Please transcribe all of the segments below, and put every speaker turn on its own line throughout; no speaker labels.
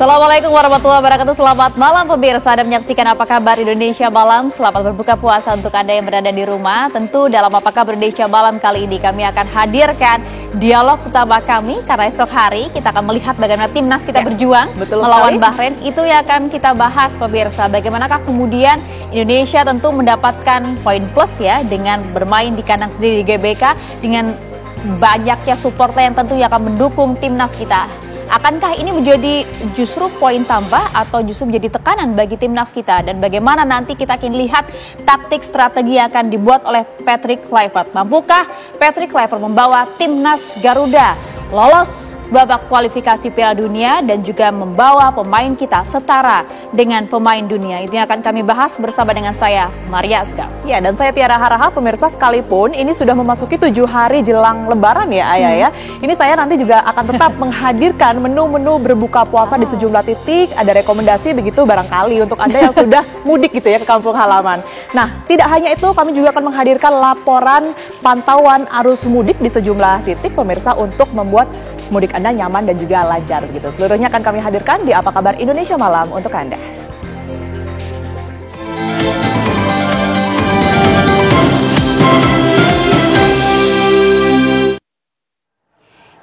Assalamualaikum warahmatullahi wabarakatuh. Selamat malam pemirsa. Anda menyaksikan Apa Kabar Indonesia Malam. Selamat berbuka puasa untuk Anda yang berada di rumah. Tentu dalam Apa Kabar Indonesia Malam kali ini kami akan hadirkan dialog utama kami, karena esok hari kita akan melihat bagaimana timnas kita berjuang melawan Bahrain. Itu yang akan kita bahas pemirsa. Bagaimanakah kemudian Indonesia tentu mendapatkan poin plus ya dengan bermain di kandang sendiri di GBK, dengan banyaknya supporter yang tentu akan mendukung timnas kita. Akankah ini menjadi justru poin tambah atau justru menjadi tekanan bagi timnas kita? Dan bagaimana nanti kita akan lihat taktik strategi yang akan dibuat oleh Patrick Kluivert. Mampukah Patrick Kluivert membawa timnas Garuda lolos babak kualifikasi Piala Dunia dan juga membawa pemain kita setara dengan pemain dunia? Itu yang akan kami bahas bersama dengan saya, Maria Asgaf.
Ya, dan saya Tiara Harahap. Pemirsa, sekalipun ini sudah memasuki 7 hari jelang Lebaran ya Ayah ya. Ini saya nanti juga akan tetap menghadirkan menu-menu berbuka puasa di sejumlah titik. Ada rekomendasi begitu barangkali untuk Anda yang sudah mudik gitu ya ke kampung halaman. Nah, tidak hanya itu, kami juga akan menghadirkan laporan pantauan arus mudik di sejumlah titik pemirsa untuk membuat mudik Anda nyaman dan juga lancar begitu. Seluruhnya akan kami hadirkan di Apa Kabar Indonesia Malam untuk Anda.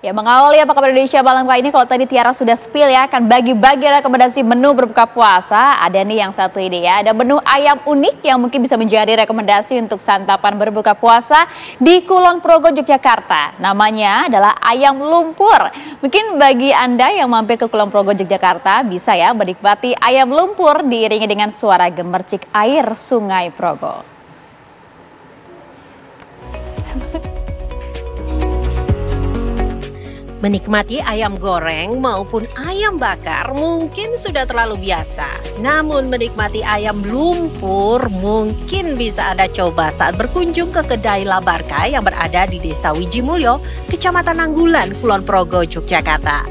Ya, mengawali Apa Kabar Indonesia Malam kali ini, kalau tadi Tiara sudah spill ya, akan bagi-bagi rekomendasi menu berbuka puasa. Ada nih yang satu ini ya, ada menu ayam unik yang mungkin bisa menjadi rekomendasi untuk santapan berbuka puasa di Kulon Progo, Yogyakarta. Namanya adalah ayam lumpur. Mungkin bagi Anda yang mampir ke Kulon Progo, Yogyakarta, bisa ya menikmati ayam lumpur diiringi dengan suara gemercik air Sungai Progo.
Menikmati ayam goreng maupun ayam bakar mungkin sudah terlalu biasa. Namun menikmati ayam lumpur mungkin bisa Anda coba saat berkunjung ke kedai Labarka yang berada di Desa Wijimulyo, Kecamatan Nanggulan, Kulon Progo, Yogyakarta.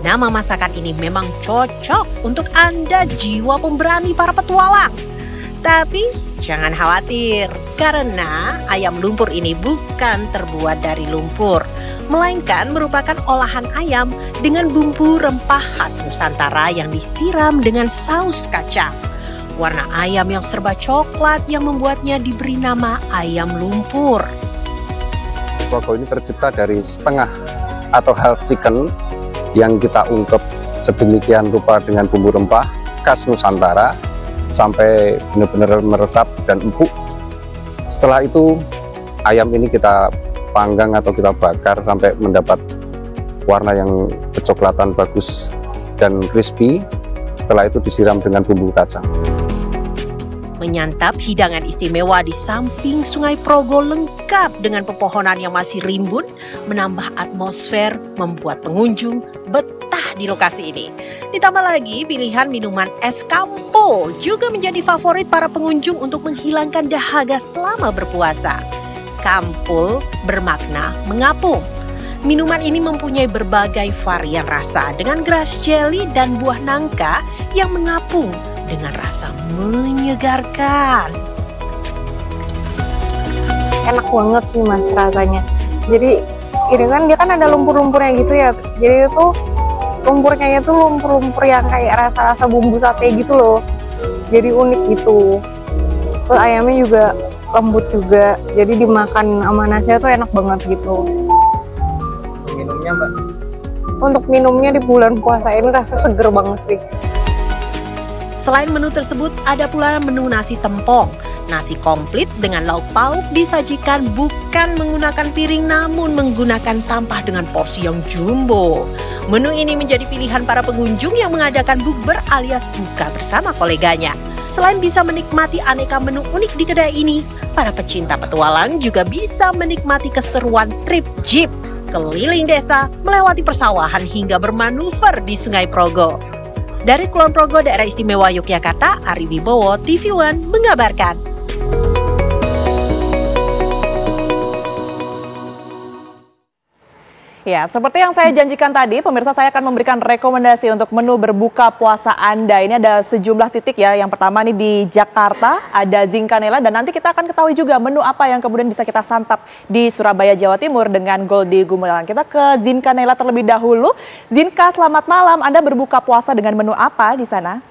Nama masakan ini memang cocok untuk Anda jiwa pemberani para petualang. Tapi jangan khawatir, karena ayam lumpur ini bukan terbuat dari lumpur, melainkan merupakan olahan ayam dengan bumbu rempah khas Nusantara yang disiram dengan saus kacang. Warna ayam yang serba coklat yang membuatnya diberi nama ayam lumpur.
Progo ini tercipta dari setengah atau half chicken yang kita ungkep sedemikian rupa dengan bumbu rempah khas Nusantara sampai benar-benar meresap dan empuk. Setelah itu ayam ini kita panggang atau kita bakar sampai mendapat warna yang kecoklatan bagus dan crispy. Setelah itu disiram dengan bumbu kacang.
Menyantap hidangan istimewa di samping Sungai Progo lengkap dengan pepohonan yang masih rimbun, menambah atmosfer, membuat pengunjung betah di lokasi ini. Ditambah lagi pilihan minuman es kampul juga menjadi favorit para pengunjung untuk menghilangkan dahaga selama berpuasa. Kampul bermakna mengapung. Minuman ini mempunyai berbagai varian rasa dengan grass jelly dan buah nangka yang mengapung dengan rasa menyegarkan.
Enak banget sih mas rasanya. Jadi ini kan dia kan ada lumpur-lumpurnya gitu ya. Jadi itu lumpurnya itu lumpur-lumpur yang kayak rasa-rasa bumbu sate gitu loh. Jadi unik gitu. Terus ayamnya juga lembut juga, jadi dimakan sama nasinya tuh enak banget gitu.
Minumnya mbak?
Untuk minumnya di bulan puasa ini rasa seger banget sih.
Selain menu tersebut, ada pula menu nasi tempong. Nasi komplit dengan lauk pauk disajikan bukan menggunakan piring namun menggunakan tampah dengan porsi yang jumbo. Menu ini menjadi pilihan para pengunjung yang mengadakan bukber alias buka bersama koleganya. Selain bisa menikmati aneka menu unik di kedai ini, para pecinta petualang juga bisa menikmati keseruan trip jeep keliling desa, melewati persawahan hingga bermanuver di Sungai Progo. Dari Kulon Progo, Daerah Istimewa Yogyakarta, Ari Wibowo, TV One mengabarkan.
Ya, seperti yang saya janjikan tadi, pemirsa, saya akan memberikan rekomendasi untuk menu berbuka puasa Anda. Ini ada sejumlah titik ya. Yang pertama nih di Jakarta, ada Zinkanela, dan nanti kita akan ketahui juga menu apa yang kemudian bisa kita santap di Surabaya, Jawa Timur dengan Goldie Gumilang. Kita ke Zinkanela terlebih dahulu. Zinka, selamat malam. Anda berbuka puasa dengan menu apa di sana?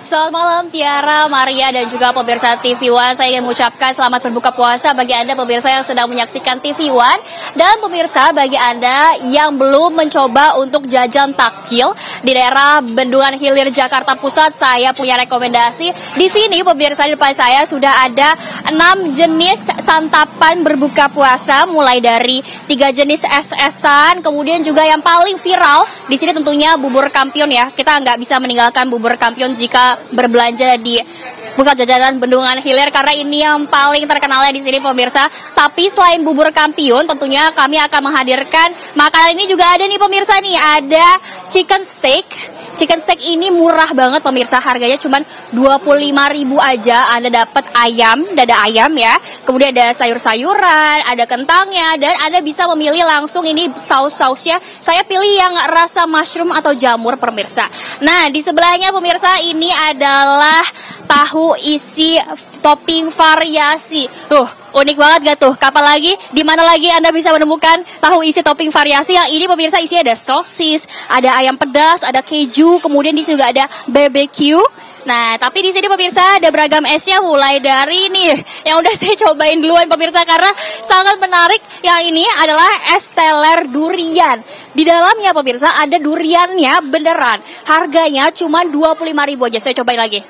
Selamat malam Tiara, Maria, dan juga pemirsa TV One. Saya ingin mengucapkan selamat berbuka puasa bagi Anda pemirsa yang sedang menyaksikan TV One. Dan pemirsa, bagi Anda yang belum mencoba untuk jajan takjil di daerah Bendungan Hilir, Jakarta Pusat, saya punya rekomendasi. Di sini pemirsa, di depan saya sudah ada 6 jenis santapan berbuka puasa, mulai dari 3 jenis es-esan, kemudian juga yang paling viral di sini tentunya bubur kampiun ya. Kita nggak bisa meninggalkan bubur kampiun jika berbelanja di pusat jajanan Bendungan Hilir, karena ini yang paling terkenalnya di sini pemirsa. Tapi selain bubur kampiun, tentunya kami akan menghadirkan makanan ini juga ada nih pemirsa nih, ada chicken steak. Chicken steak ini murah banget pemirsa, harganya cuma 25.000 aja. Anda dapat ayam, dada ayam ya. Kemudian ada sayur-sayuran, ada kentangnya, dan Anda bisa memilih langsung ini saus-sausnya. Saya pilih yang rasa mushroom atau jamur pemirsa. Nah, di sebelahnya pemirsa ini adalah tahu isi topping variasi. Tuh, unik banget gak tuh? Kapan lagi? Di mana lagi Anda bisa menemukan tahu isi topping variasi? Yang ini pemirsa isinya ada sosis, ada ayam pedas, ada keju, kemudian di sini juga ada barbecue. Nah, tapi di sini pemirsa ada beragam esnya, mulai dari nih yang udah saya cobain duluan pemirsa karena sangat menarik. Yang ini adalah es teler durian. Di dalamnya pemirsa ada duriannya beneran. Harganya cuma 25.000 aja. Saya cobain lagi.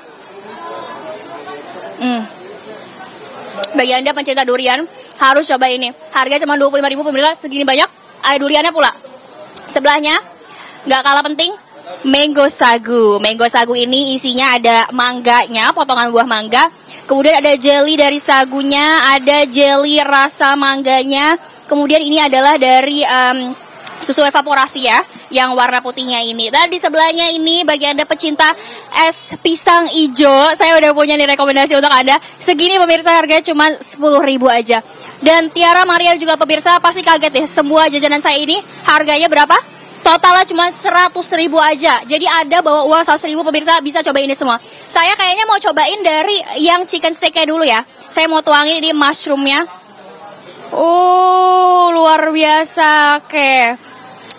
Bagi Anda pencinta durian harus coba ini. Harga cuma 25.000 pemirsa, segini banyak. Ada duriannya pula. Sebelahnya nggak kalah penting, mango sagu. Mango sagu ini isinya ada mangganya, potongan buah mangga. Kemudian ada jelly dari sagunya, ada jelly rasa mangganya. Kemudian ini adalah dari susu evaporasi ya, yang warna putihnya ini. Dan di sebelahnya ini bagi Anda pecinta es pisang hijau, saya udah punya nih rekomendasi untuk Anda. Segini pemirsa, harganya cuma 10.000 aja. Dan Tiara, Maria juga pemirsa pasti kaget deh, semua jajanan saya ini harganya berapa? Totalnya cuma 100.000 aja. Jadi ada bawa uang 100.000 pemirsa bisa coba ini semua. Saya kayaknya mau cobain dari yang chicken steak-nya dulu ya. Saya mau tuangin ini mushroomnya. Luar biasa. Oke.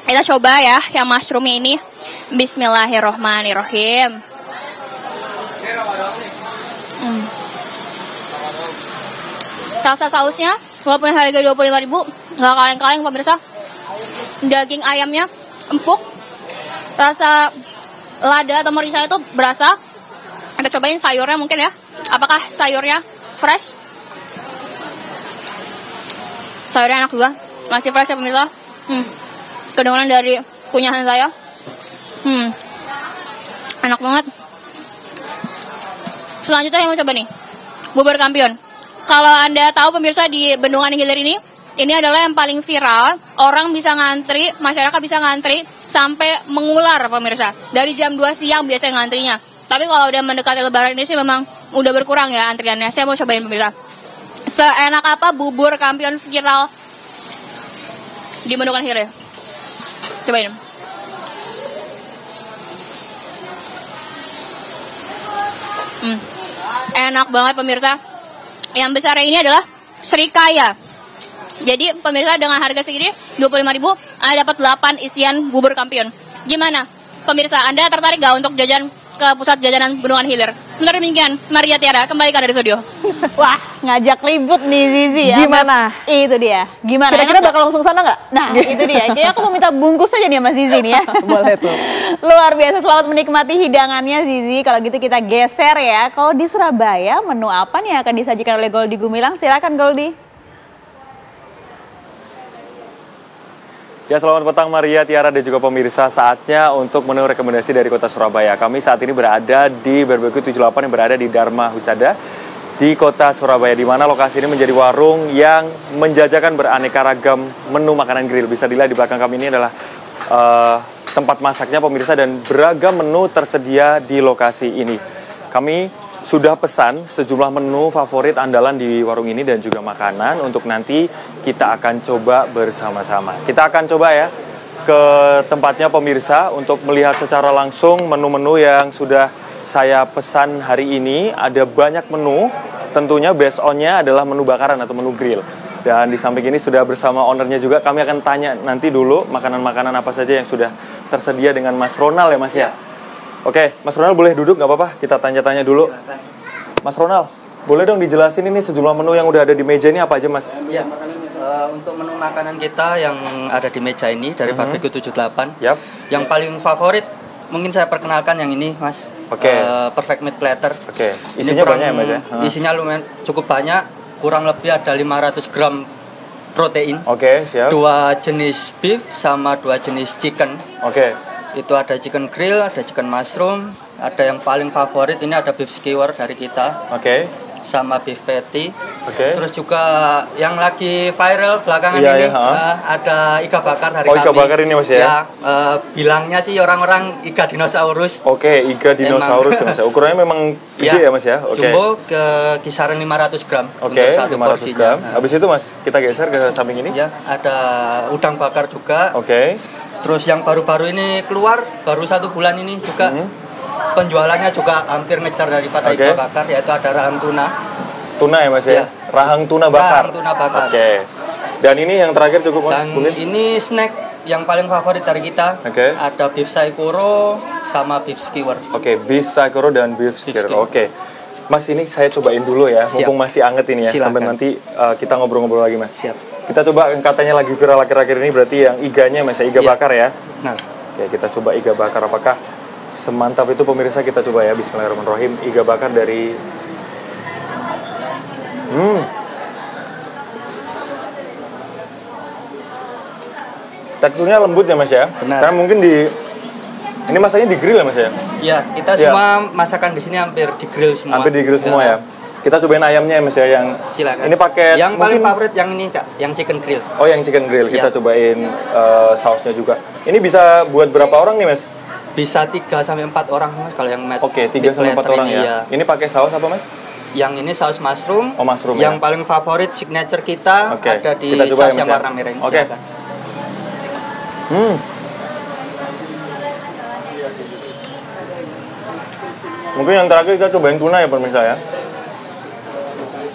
Kita coba ya yang mushroomnya ini. Bismillahirrohmanirrohim. Rasa sausnya walaupun harga 25.000 nggak kaleng-kaleng pemirsa. Daging ayamnya empuk. Rasa lada atau merica itu berasa. Kita cobain sayurnya mungkin ya. Apakah sayurnya fresh? Sayurnya enak juga. Masih fresh ya pemirsa. Kedengaran dari kunyahan saya. Enak banget. Selanjutnya yang mau coba nih, bubur kampiun. Kalau Anda tahu pemirsa, di Bendungan Hilir ini adalah yang paling viral. Orang bisa ngantri, masyarakat bisa ngantri sampai mengular pemirsa. Dari jam 2 siang biasanya ngantrinya. Tapi kalau udah mendekati lebaran ini sih memang udah berkurang ya antriannya. Saya mau cobain pemirsa. Seenak apa bubur kampiun viral di Bendungan Hilir? Cobain. Enak banget pemirsa. Yang besar ini adalah Srikaya. Jadi pemirsa dengan harga segini 25.000 Anda dapat 8 isian bubur kampiun. Gimana pemirsa, Anda tertarik gak untuk jajan ke pusat jajanan Bendungan Hilir? Benar demikian, Maria Tiara kembali ke dari studio.
Wah, ngajak ribut nih Zizi ya.
Gimana?
Itu dia. Gimana?
Kira-kira bakal langsung sana nggak?
Nah, itu dia. Jadi aku mau minta bungkus aja nih sama Zizi nih ya.
Boleh tuh.
Luar biasa, selamat menikmati hidangannya Zizi. Kalau gitu kita geser ya. Kalau di Surabaya, menu apa nih yang akan disajikan oleh Goldie Gumilang? Silakan Goldie.
Ya, selamat petang Maria, Tiara, dan juga pemirsa. Saatnya untuk menu rekomendasi dari kota Surabaya. Kami saat ini berada di Barbecue 78 yang berada di Dharma Husada di kota Surabaya, di mana lokasi ini menjadi warung yang menjajakan beraneka ragam menu makanan grill. Bisa dilihat di belakang kami ini adalah tempat masaknya pemirsa, dan beragam menu tersedia di lokasi ini. Kami sudah pesan sejumlah menu favorit andalan di warung ini dan juga makanan untuk nanti kita akan coba bersama-sama. Kita akan coba ya ke tempatnya pemirsa untuk melihat secara langsung menu-menu yang sudah saya pesan hari ini. Ada banyak menu, tentunya based on-nya adalah menu bakaran atau menu grill. Dan di samping ini sudah bersama ownernya juga, kami akan tanya nanti dulu makanan-makanan apa saja yang sudah tersedia dengan Mas Ronald ya Mas ya. Oke, Mas Ronald boleh duduk nggak apa-apa? Kita tanya-tanya dulu. Mas Ronald, boleh dong dijelasin ini sejumlah menu yang udah ada di meja ini apa aja Mas?
Iya, untuk menu makanan kita yang ada di meja ini dari Barbecue 78,
Yap.
yang paling favorit mungkin saya perkenalkan yang ini Mas.
Oke.
Perfect Meat Platter.
Oke,
Ini
isinya banyak ya Mas ya?
Isinya lumayan cukup banyak, kurang lebih ada 500 gram protein.
Oke, siap.
2 jenis beef sama 2 jenis chicken.
Oke.
Itu ada chicken grill, ada chicken mushroom, ada yang paling favorit ini ada beef skewer dari kita,
Oke.
sama beef patty.
Oke.
Terus juga yang lagi viral belakangan
Iya,
ini
ya,
ada iga bakar dari
Oh,
kami.
iga bakar ini Mas ya?
Ya, bilangnya sih orang-orang iga dinosaurus.
Oke, iga dinosaurus ya Mas ya. Ukurannya memang gede ya Mas ya? Oke.
Jumbo ke kisaran 500 gram
Oke,
untuk satu
500
porsinya.
gram. Habis itu Mas, kita geser ke samping ini.
Ya, ada udang bakar juga.
Oke.
Terus yang baru-baru ini keluar, baru 1 bulan ini juga penjualannya juga hampir ngejar daripada
Oke.
iga bakar, yaitu ada rahang tuna.
Tuna ya Mas ya?
Iya.
Rahang tuna bakar.
Rahang tuna bakar.
Oke. Dan ini yang terakhir cukup Mas,
Dan
mungkin?
ini snack yang paling favorit dari kita.
Oke.
Ada beef saikoro sama beef skewer.
Oke, beef sakuro dan beef skewer.
skewer.
Oke. Mas, ini saya cobain dulu ya,
Siap.
mumpung masih anget ini ya.
Silakan.
Sampai nanti kita ngobrol-ngobrol lagi Mas.
Siap.
Kita coba, katanya lagi viral akhir-akhir ini, berarti yang iganya Mas ya, iga
Iya.
bakar ya.
Nah,
Oke, kita coba iga bakar. Apakah semantap itu pemirsa? Kita coba ya. Bismillahirrahmanirrahim. Iga bakar dari teksturnya lembut ya Mas ya.
Benar.
Karena mungkin ini masaknya di grill ya Mas ya.
ya kita
Iya.
semua masakan di sini hampir di grill semua.
Hampir di grill semua ya. Kita cobain ayamnya ya Mas ya, yang
Silakan.
ini pakai
yang paling
mungkin-
favorit yang ini Kak, yang chicken grill.
Oh, yang chicken grill. Kita
Iya.
cobain sausnya juga. Ini bisa buat berapa orang nih Mas?
Bisa 3 sampai 4 orang Mas kalau yang
Oke, 3 sampai 4 orang
ini,
ya. Ini pakai saus apa Mas?
Yang ini saus mushroom.
Oh, mushroom
Yang
ya.
paling favorit signature kita
Oke,
ada di
kita coba ya,
saus yang
Mas, ya.
warna merah ini.
Oke.
Silakan.
Mungkin yang terakhir kita cobain tuna ya pemirsa ya.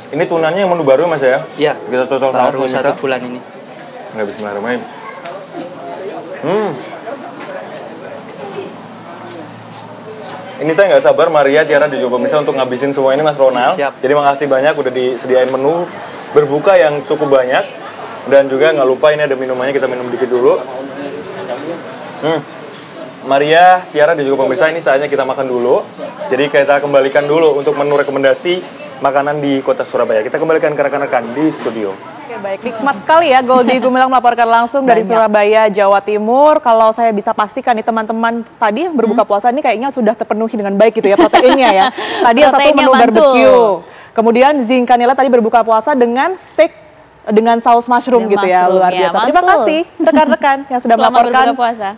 Ini tunanya yang menu baru Mas ya?
Iya.
Kita total
Baru
pemirsa.
1 bulan ini.
Nggak, bismillahirrahmanirrahim. Ini saya nggak sabar Maria, Tiara, dan juga pemirsa untuk ngabisin semua ini Mas Ronald.
Siap.
Jadi makasih banyak udah disediain menu berbuka yang cukup banyak. Dan juga nggak lupa ini ada minumannya, kita minum dikit dulu. Maria, Tiara, dan juga pemirsa, ini saatnya kita makan dulu. Jadi kita kembalikan dulu untuk menu rekomendasi makanan di kota Surabaya. Kita kembalikan ke rekan-rekan di studio.
Oke, baik. Nikmat sekali ya Goldie Gumilang melaporkan langsung dari Surabaya, Jawa Timur. Kalau saya bisa pastikan nih teman-teman tadi yang berbuka puasa ini kayaknya sudah terpenuhi dengan baik gitu ya proteinnya ya. Tadi yang satu
Proteinnya
menu
mantul.
barbecue. Kemudian Zinkanela tadi berbuka puasa dengan steak dengan saus mushroom
Dan
gitu ya.
mushroom,
Luar
ya,
biasa. Terima
mantul.
kasih rekan-rekan yang sudah
Selamat
melaporkan
berbuka puasa.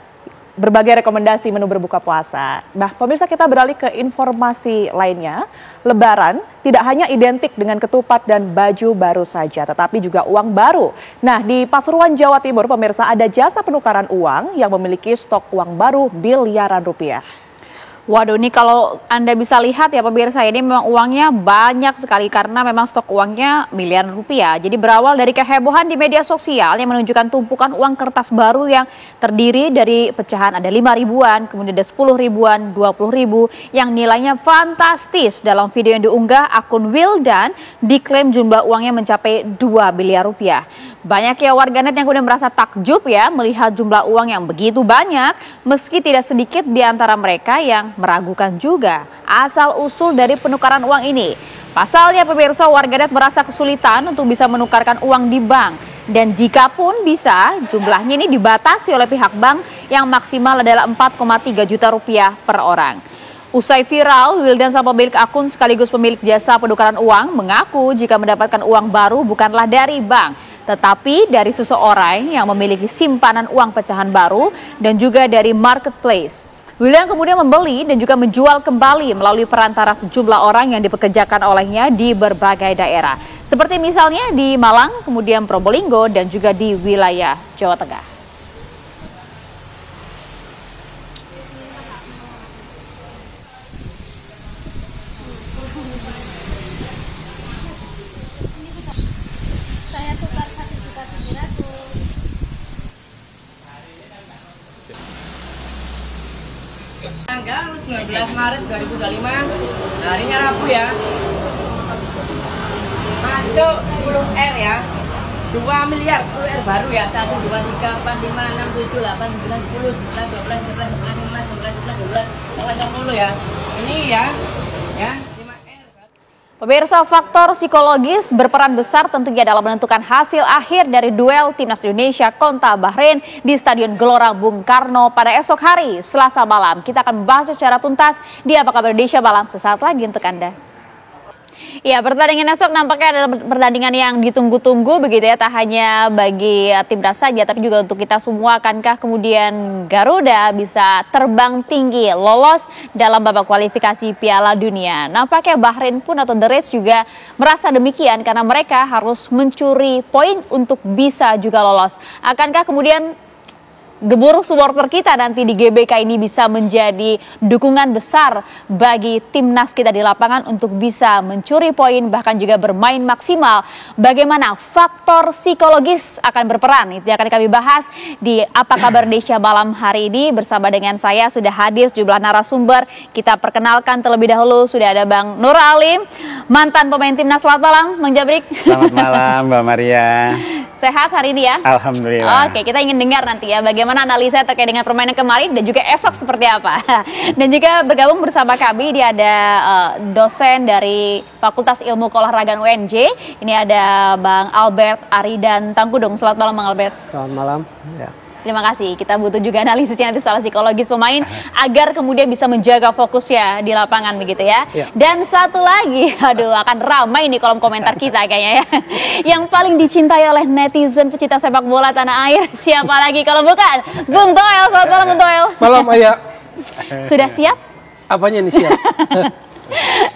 berbagai rekomendasi menu berbuka puasa. Nah, pemirsa, kita beralih ke informasi lainnya. Lebaran tidak hanya identik dengan ketupat dan baju baru saja, tetapi juga uang baru. Nah, di Pasuruan, Jawa Timur, pemirsa, ada jasa penukaran uang yang memiliki stok uang baru miliaran rupiah.
Waduh, ini kalau Anda bisa lihat ya pemirsa, ini memang uangnya banyak sekali karena memang stok uangnya miliaran rupiah. Jadi berawal dari kehebohan di media sosial yang menunjukkan tumpukan uang kertas baru yang terdiri dari pecahan ada 5 ribuan, kemudian ada 10 ribuan, 20 ribu yang nilainya fantastis. Dalam video yang diunggah akun Wildan diklaim jumlah uangnya mencapai 2 miliar rupiah. Banyak ya warganet yang kemudian merasa takjub ya melihat jumlah uang yang begitu banyak, meski tidak sedikit di antara mereka yang meragukan juga asal-usul dari penukaran uang ini. Pasalnya pemirsa, warganet merasa kesulitan untuk bisa menukarkan uang di bank. Dan jika pun bisa, jumlahnya ini dibatasi oleh pihak bank yang maksimal adalah 4,3 juta rupiah per orang. Usai viral, Wildan sang pemilik akun sekaligus pemilik jasa penukaran uang mengaku jika mendapatkan uang baru bukanlah dari bank, tetapi dari seseorang yang memiliki simpanan uang pecahan baru dan juga dari marketplace. William kemudian membeli dan juga menjual kembali melalui perantara sejumlah orang yang dipekerjakan olehnya di berbagai daerah. Seperti misalnya di Malang, kemudian Probolinggo, dan juga di wilayah Jawa Tengah.
Tanggal 19 Maret 2025, harinya Rabu ya. Masuk 10R ya. 2 miliar 10R baru ya. 1, 2, 3, 4, 5, 6, 7, 8, 9, 10, 11, 12, 13, 14, 15, 16, 17, 18, 20 ya. Ini ya. 5R.
Pemirsa, faktor psikologis berperan besar tentunya dalam menentukan hasil akhir dari duel Timnas Indonesia kontra Bahrain di Stadion Gelora Bung Karno pada esok hari, Selasa malam. Kita akan membahas secara tuntas di Apa Kabar Indonesia Malam sesaat lagi untuk Anda. Ya, pertandingan esok nampaknya adalah pertandingan yang ditunggu-tunggu begitu ya, tak hanya bagi timnas saja tapi juga untuk kita semua. Akankah kemudian Garuda bisa terbang tinggi lolos dalam babak kualifikasi Piala Dunia? Nampaknya Bahrain pun atau The Reds juga merasa demikian karena mereka harus mencuri poin untuk bisa juga lolos. Akankah kemudian gemuruh supporter kita nanti di GBK ini bisa menjadi dukungan besar bagi timnas kita di lapangan untuk bisa mencuri poin bahkan juga bermain maksimal? Bagaimana faktor psikologis akan berperan? Itu akan kami bahas di Apa Kabar Indonesia Malam hari ini. Bersama dengan saya sudah hadir sejumlah narasumber. Kita perkenalkan terlebih dahulu, sudah ada Bang Nur Alim, mantan pemain timnas. Selamat malam Bang Jabrik.
Selamat malam Mbak Maria.
Sehat hari ini ya?
Alhamdulillah.
Oke, kita ingin dengar nanti ya bagaimana analisa terkait dengan permainan kemarin dan juga esok seperti apa. Dan juga bergabung bersama kami, dia ada dosen dari Fakultas Ilmu Keolahragaan UNJ. Ini ada Bang Albert Aridan Tangkudung. Selamat malam Bang Albert.
Selamat malam. Ya.
Terima kasih. Kita butuh juga analisisnya nanti soal psikologis pemain agar kemudian bisa menjaga fokusnya di lapangan begitu ya. Dan satu lagi, aduh akan ramai nih kolom komentar kita kayaknya ya. Yang paling dicintai oleh netizen pecinta sepak bola tanah air, siapa lagi kalau bukan Bung Toel. Selamat malam Bung Toel.
Malam Ayah.
Sudah siap?
Apanya nih siap?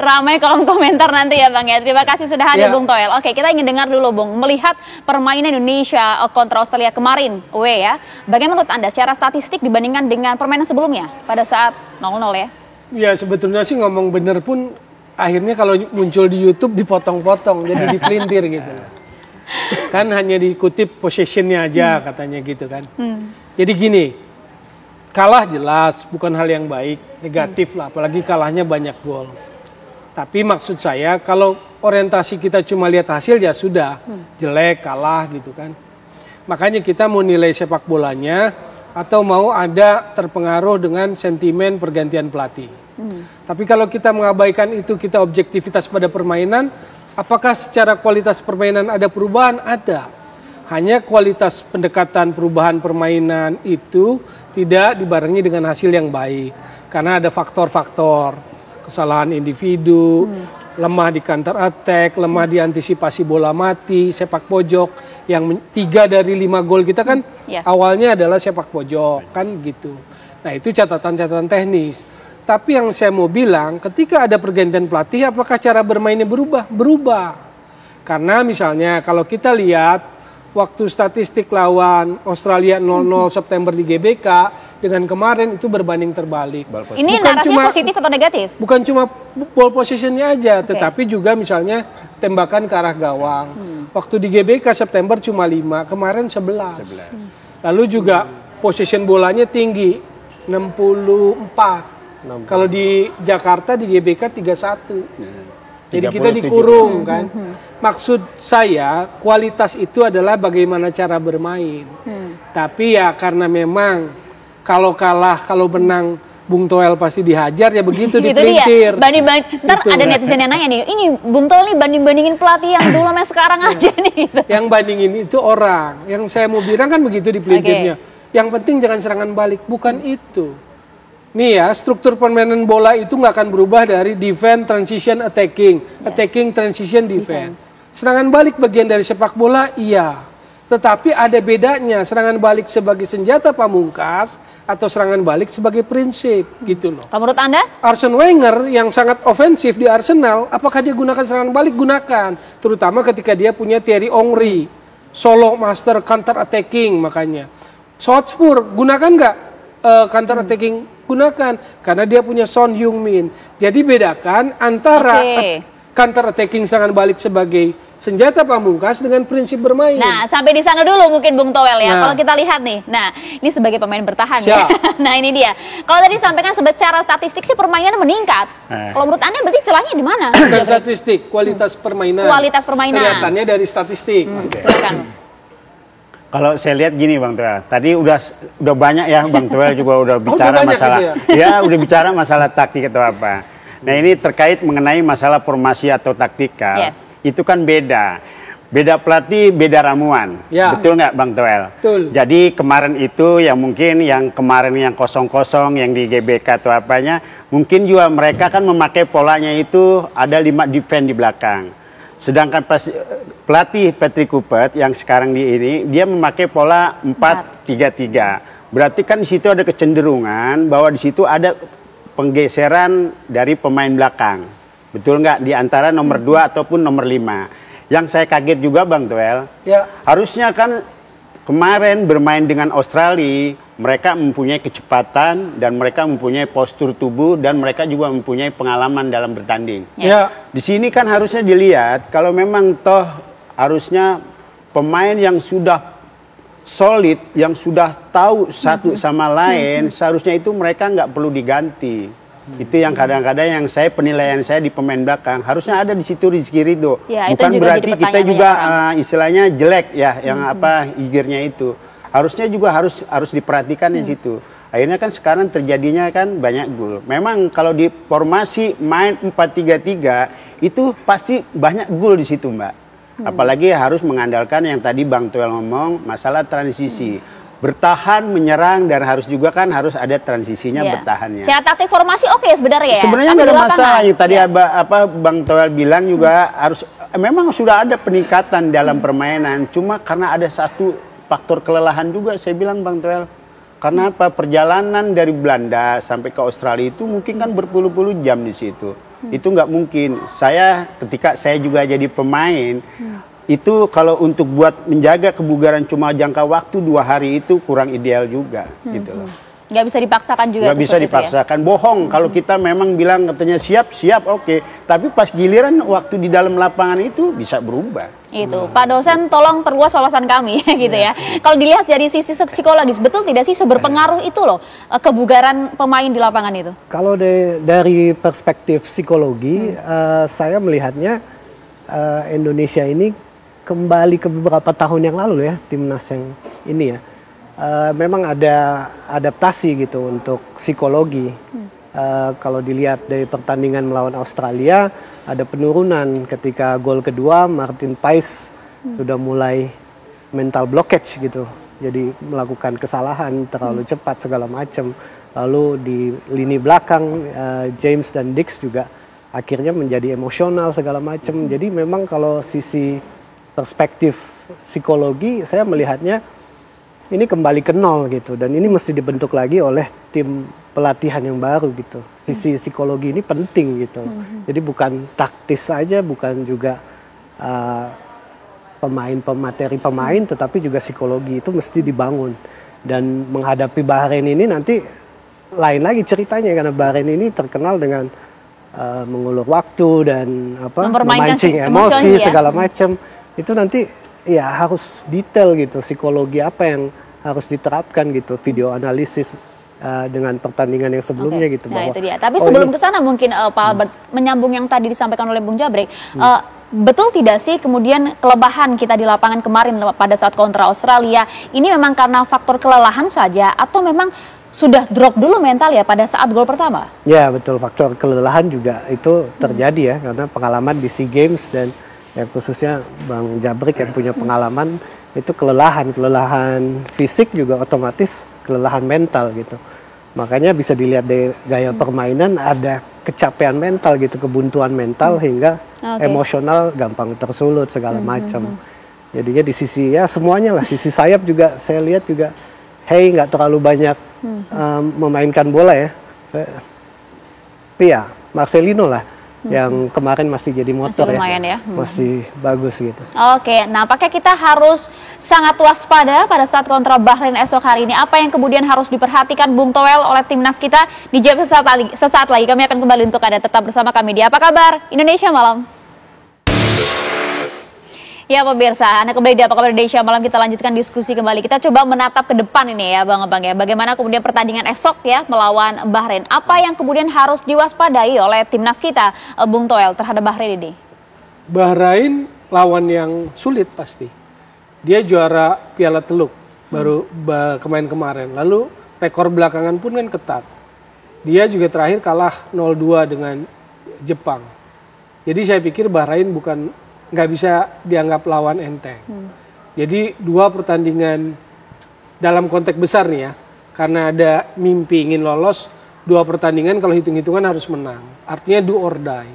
Ramai kolom komentar nanti ya Bang ya. Terima kasih sudah hadir Bung Toel. Oke, kita ingin dengar dulu Bung, melihat permainan Indonesia kontra Australia kemarin away ya. Bagaimana menurut Anda secara statistik dibandingkan dengan permainan sebelumnya pada saat 0-0 ya?
Ya sebetulnya sih ngomong bener pun akhirnya kalau muncul di YouTube dipotong-potong jadi dipelintir gitu. Kan hanya dikutip possessionnya aja katanya gitu kan. Jadi gini, kalah jelas bukan hal yang baik, negatif lah, apalagi kalahnya banyak gol. Tapi maksud saya kalau orientasi kita cuma lihat hasil ya sudah, jelek, kalah gitu kan. Makanya kita mau nilai sepak bolanya atau mau ada terpengaruh dengan sentimen pergantian pelatih. Tapi kalau kita mengabaikan itu, kita objektivitas pada permainan, apakah secara kualitas permainan ada perubahan? Ada. Hanya kualitas pendekatan perubahan permainan itu tidak dibarengi dengan hasil yang baik. Karena ada faktor-faktor, kesalahan individu, lemah di counter attack, lemah di antisipasi bola mati, sepak pojok. Yang 3 dari 5 gol kita kan awalnya adalah sepak pojok, kan gitu. Nah itu catatan-catatan teknis. Tapi yang saya mau bilang, ketika ada pergantian pelatih, apakah cara bermainnya berubah? Berubah. Karena misalnya kalau kita lihat waktu statistik lawan Australia 0-0 September di GBK dengan kemarin itu berbanding terbalik.
Ini bukan narasinya positif atau negatif?
Bukan cuma ball positionnya aja, tetapi juga misalnya tembakan ke arah gawang. Waktu di GBK September cuma 5, kemarin 11. Lalu juga possession bolanya tinggi, 64. Kalau di Jakarta di GBK 31. Jadi kita dikurung kan. Maksud saya kualitas itu adalah bagaimana cara bermain. Tapi ya karena memang kalau kalah, kalau menang Bung Toel pasti dihajar ya begitu dipelintir.
Ntar ada netizen yang nanya nih, ini Bung Toel nih banding-bandingin pelatih yang dulu sama sekarang aja nih.
Yang bandingin itu orang. Yang saya mau bilang kan begitu dipelintirnya. Yang penting jangan serangan balik, bukan itu. Nih ya, struktur permainan bola itu nggak akan berubah dari defense, transition, attacking. Attacking, transition, defense. Serangan balik bagian dari sepak bola, iya. Tetapi ada bedanya serangan balik sebagai senjata pamungkas atau serangan balik sebagai prinsip gitu loh.
Kalau menurut Anda?
Arsene Wenger yang sangat ofensif di Arsenal, apakah dia gunakan serangan balik? Gunakan. Terutama ketika dia punya Thierry Henry, solo master counter attacking makanya. Hotspur gunakan nggak counter attacking? Gunakan karena dia punya Son Heung-min. Jadi bedakan antara counter attacking serangan balik sebagai senjata pamungkas dengan prinsip bermain.
Nah, sampai di sana dulu mungkin Bung Toel ya. Kalau kita lihat nih, nah ini sebagai pemain bertahan ya. Nah ini dia. Kalau tadi sampaikan secara statistik sih permainannya meningkat. Kalau menurut Anda berarti celahnya di mana?
Bukan statistik, kualitas permainan.
Kualitas permainan.
Kelihatannya dari statistik.
Silakan.
Kalau saya lihat gini Bang Toel, tadi udah banyak ya Bang Toel juga udah bicara masalah, gitu ya? Udah bicara masalah taktik atau apa. Nah ini terkait mengenai masalah formasi atau taktikal, itu kan beda pelatih, beda ramuan, betul nggak Bang Toel?
Betul.
Jadi kemarin itu yang mungkin yang kemarin yang kosong-kosong yang di GBK atau apanya, mungkin juga mereka kan memakai polanya itu ada 5 defense di belakang. Sedangkan pelatih Patrick Kluivert yang sekarang di ini dia memakai pola 4-3-3. Berarti kan di situ ada kecenderungan bahwa di situ ada penggeseran dari pemain belakang. Betul nggak? Di antara nomor 2 ataupun nomor 5. Yang saya kaget juga Bang Toel, harusnya kan kemarin bermain dengan Australia, mereka mempunyai kecepatan dan mereka mempunyai postur tubuh dan mereka juga mempunyai pengalaman dalam bertanding. Di sini kan harusnya dilihat kalau memang toh harusnya pemain yang sudah solid, yang sudah tahu satu sama lain, seharusnya itu mereka nggak perlu diganti. Itu yang kadang-kadang yang penilaian saya di pemain belakang harusnya ada di situ Rizky Ridho. Bukan berarti kita juga istilahnya jelek ya, yang igirnya itu. Harusnya juga harus diperhatikan di situ. Akhirnya kan sekarang terjadinya kan banyak gol. Memang kalau di formasi main 4-3-3 itu pasti banyak gol di situ, Mbak. Apalagi harus mengandalkan yang tadi Bang Toel ngomong masalah transisi. Bertahan, menyerang, dan harus ada transisinya bertahannya.
Secara taktik formasi oke sebenarnya ya?
Sebenarnya nggak ada masalah. Yang tadi Bang Toel bilang juga harus, memang sudah ada peningkatan dalam permainan. Cuma karena ada satu faktor kelelahan juga saya bilang Bang Toel. Karena perjalanan dari Belanda sampai ke Australia itu mungkin kan berpuluh-puluh jam di situ. Itu nggak mungkin. Ketika saya juga jadi pemain, itu kalau untuk buat menjaga kebugaran cuma jangka waktu 2 hari itu kurang ideal juga, gitu loh.
Nggak bisa dipaksakan juga.
Nggak bisa dipaksakan, bohong. Kalau kita memang bilang katanya siap, oke. Tapi pas giliran waktu di dalam lapangan itu bisa berubah.
Itu, Pak dosen tolong perluas wawasan kami gitu ya. Kalau dilihat dari sisi psikologis, betul tidak sih seberpengaruh itu loh kebugaran pemain di lapangan itu?
Kalau dari perspektif psikologi, saya melihatnya Indonesia ini kembali ke beberapa tahun yang lalu ya, timnas yang ini ya. Memang ada adaptasi gitu untuk psikologi. Kalau dilihat dari pertandingan melawan Australia, ada penurunan ketika gol kedua Martin Pais sudah mulai mental blockage gitu. Jadi melakukan kesalahan terlalu cepat segala macam. Lalu di lini belakang James dan Dix juga akhirnya menjadi emosional segala macam. Jadi memang kalau sisi perspektif psikologi saya melihatnya ini kembali ke nol gitu, dan ini mesti dibentuk lagi oleh tim pelatihan yang baru gitu. Sisi psikologi ini penting gitu. Jadi bukan taktis saja, bukan juga materi pemain, tetapi juga psikologi itu mesti dibangun. Dan menghadapi Bahrain ini nanti lain lagi ceritanya, karena Bahrain ini terkenal dengan mengulur waktu dan memancing emosi segala macam. Itu nanti ya harus detail gitu, psikologi apa yang harus diterapkan gitu, video analisis dengan pertandingan yang sebelumnya gitu.
Nah itu dia. Tapi sebelum ke sana mungkin Pak Albert menyambung yang tadi disampaikan oleh Bung Jabrik, betul tidak sih kemudian kelebahan kita di lapangan kemarin pada saat kontra Australia ini memang karena faktor kelelahan saja atau memang sudah drop dulu mental ya pada saat gol pertama? Ya betul, faktor kelelahan juga itu terjadi ya, karena pengalaman di SEA Games dan ya khususnya Bang Jabrik yang punya pengalaman itu kelelahan fisik juga otomatis kelelahan mental gitu. Makanya bisa dilihat dari gaya permainan ada kecapean mental gitu, kebuntuan mental hingga emosional gampang tersulut segala macam.
Jadinya di sisi ya semuanya lah, sisi sayap juga saya lihat juga nggak terlalu banyak memainkan bola ya. Tapi ya Marcelino lah yang kemarin masih jadi motor
masih lumayan ya.
Masih bagus gitu.
Oke, nampaknya kita harus sangat waspada pada saat kontra Bahrain esok hari ini. Apa yang kemudian harus diperhatikan Bung Toel oleh timnas kita? Dijawab sesaat lagi. Kami akan kembali untuk Anda tetap bersama kami di Apa Kabar Indonesia Malam. Ya pemirsa, Anda kembali di Apa Kabar Indonesia Malam, kita lanjutkan diskusi kembali. Kita coba menatap ke depan ini ya Bang ya. Bagaimana kemudian pertandingan esok ya melawan Bahrain. Apa yang kemudian harus diwaspadai oleh timnas kita, Bung Toel, terhadap Bahrain ini?
Bahrain lawan yang sulit pasti. Dia juara Piala Teluk baru kemarin. Lalu rekor belakangan pun kan ketat. Dia juga terakhir kalah 0-2 dengan Jepang. Jadi saya pikir Bahrain nggak bisa dianggap lawan enteng. Jadi 2 pertandingan dalam konteks besar nih ya, karena ada mimpi ingin lolos, 2 pertandingan kalau hitung-hitungan harus menang. Artinya do or die,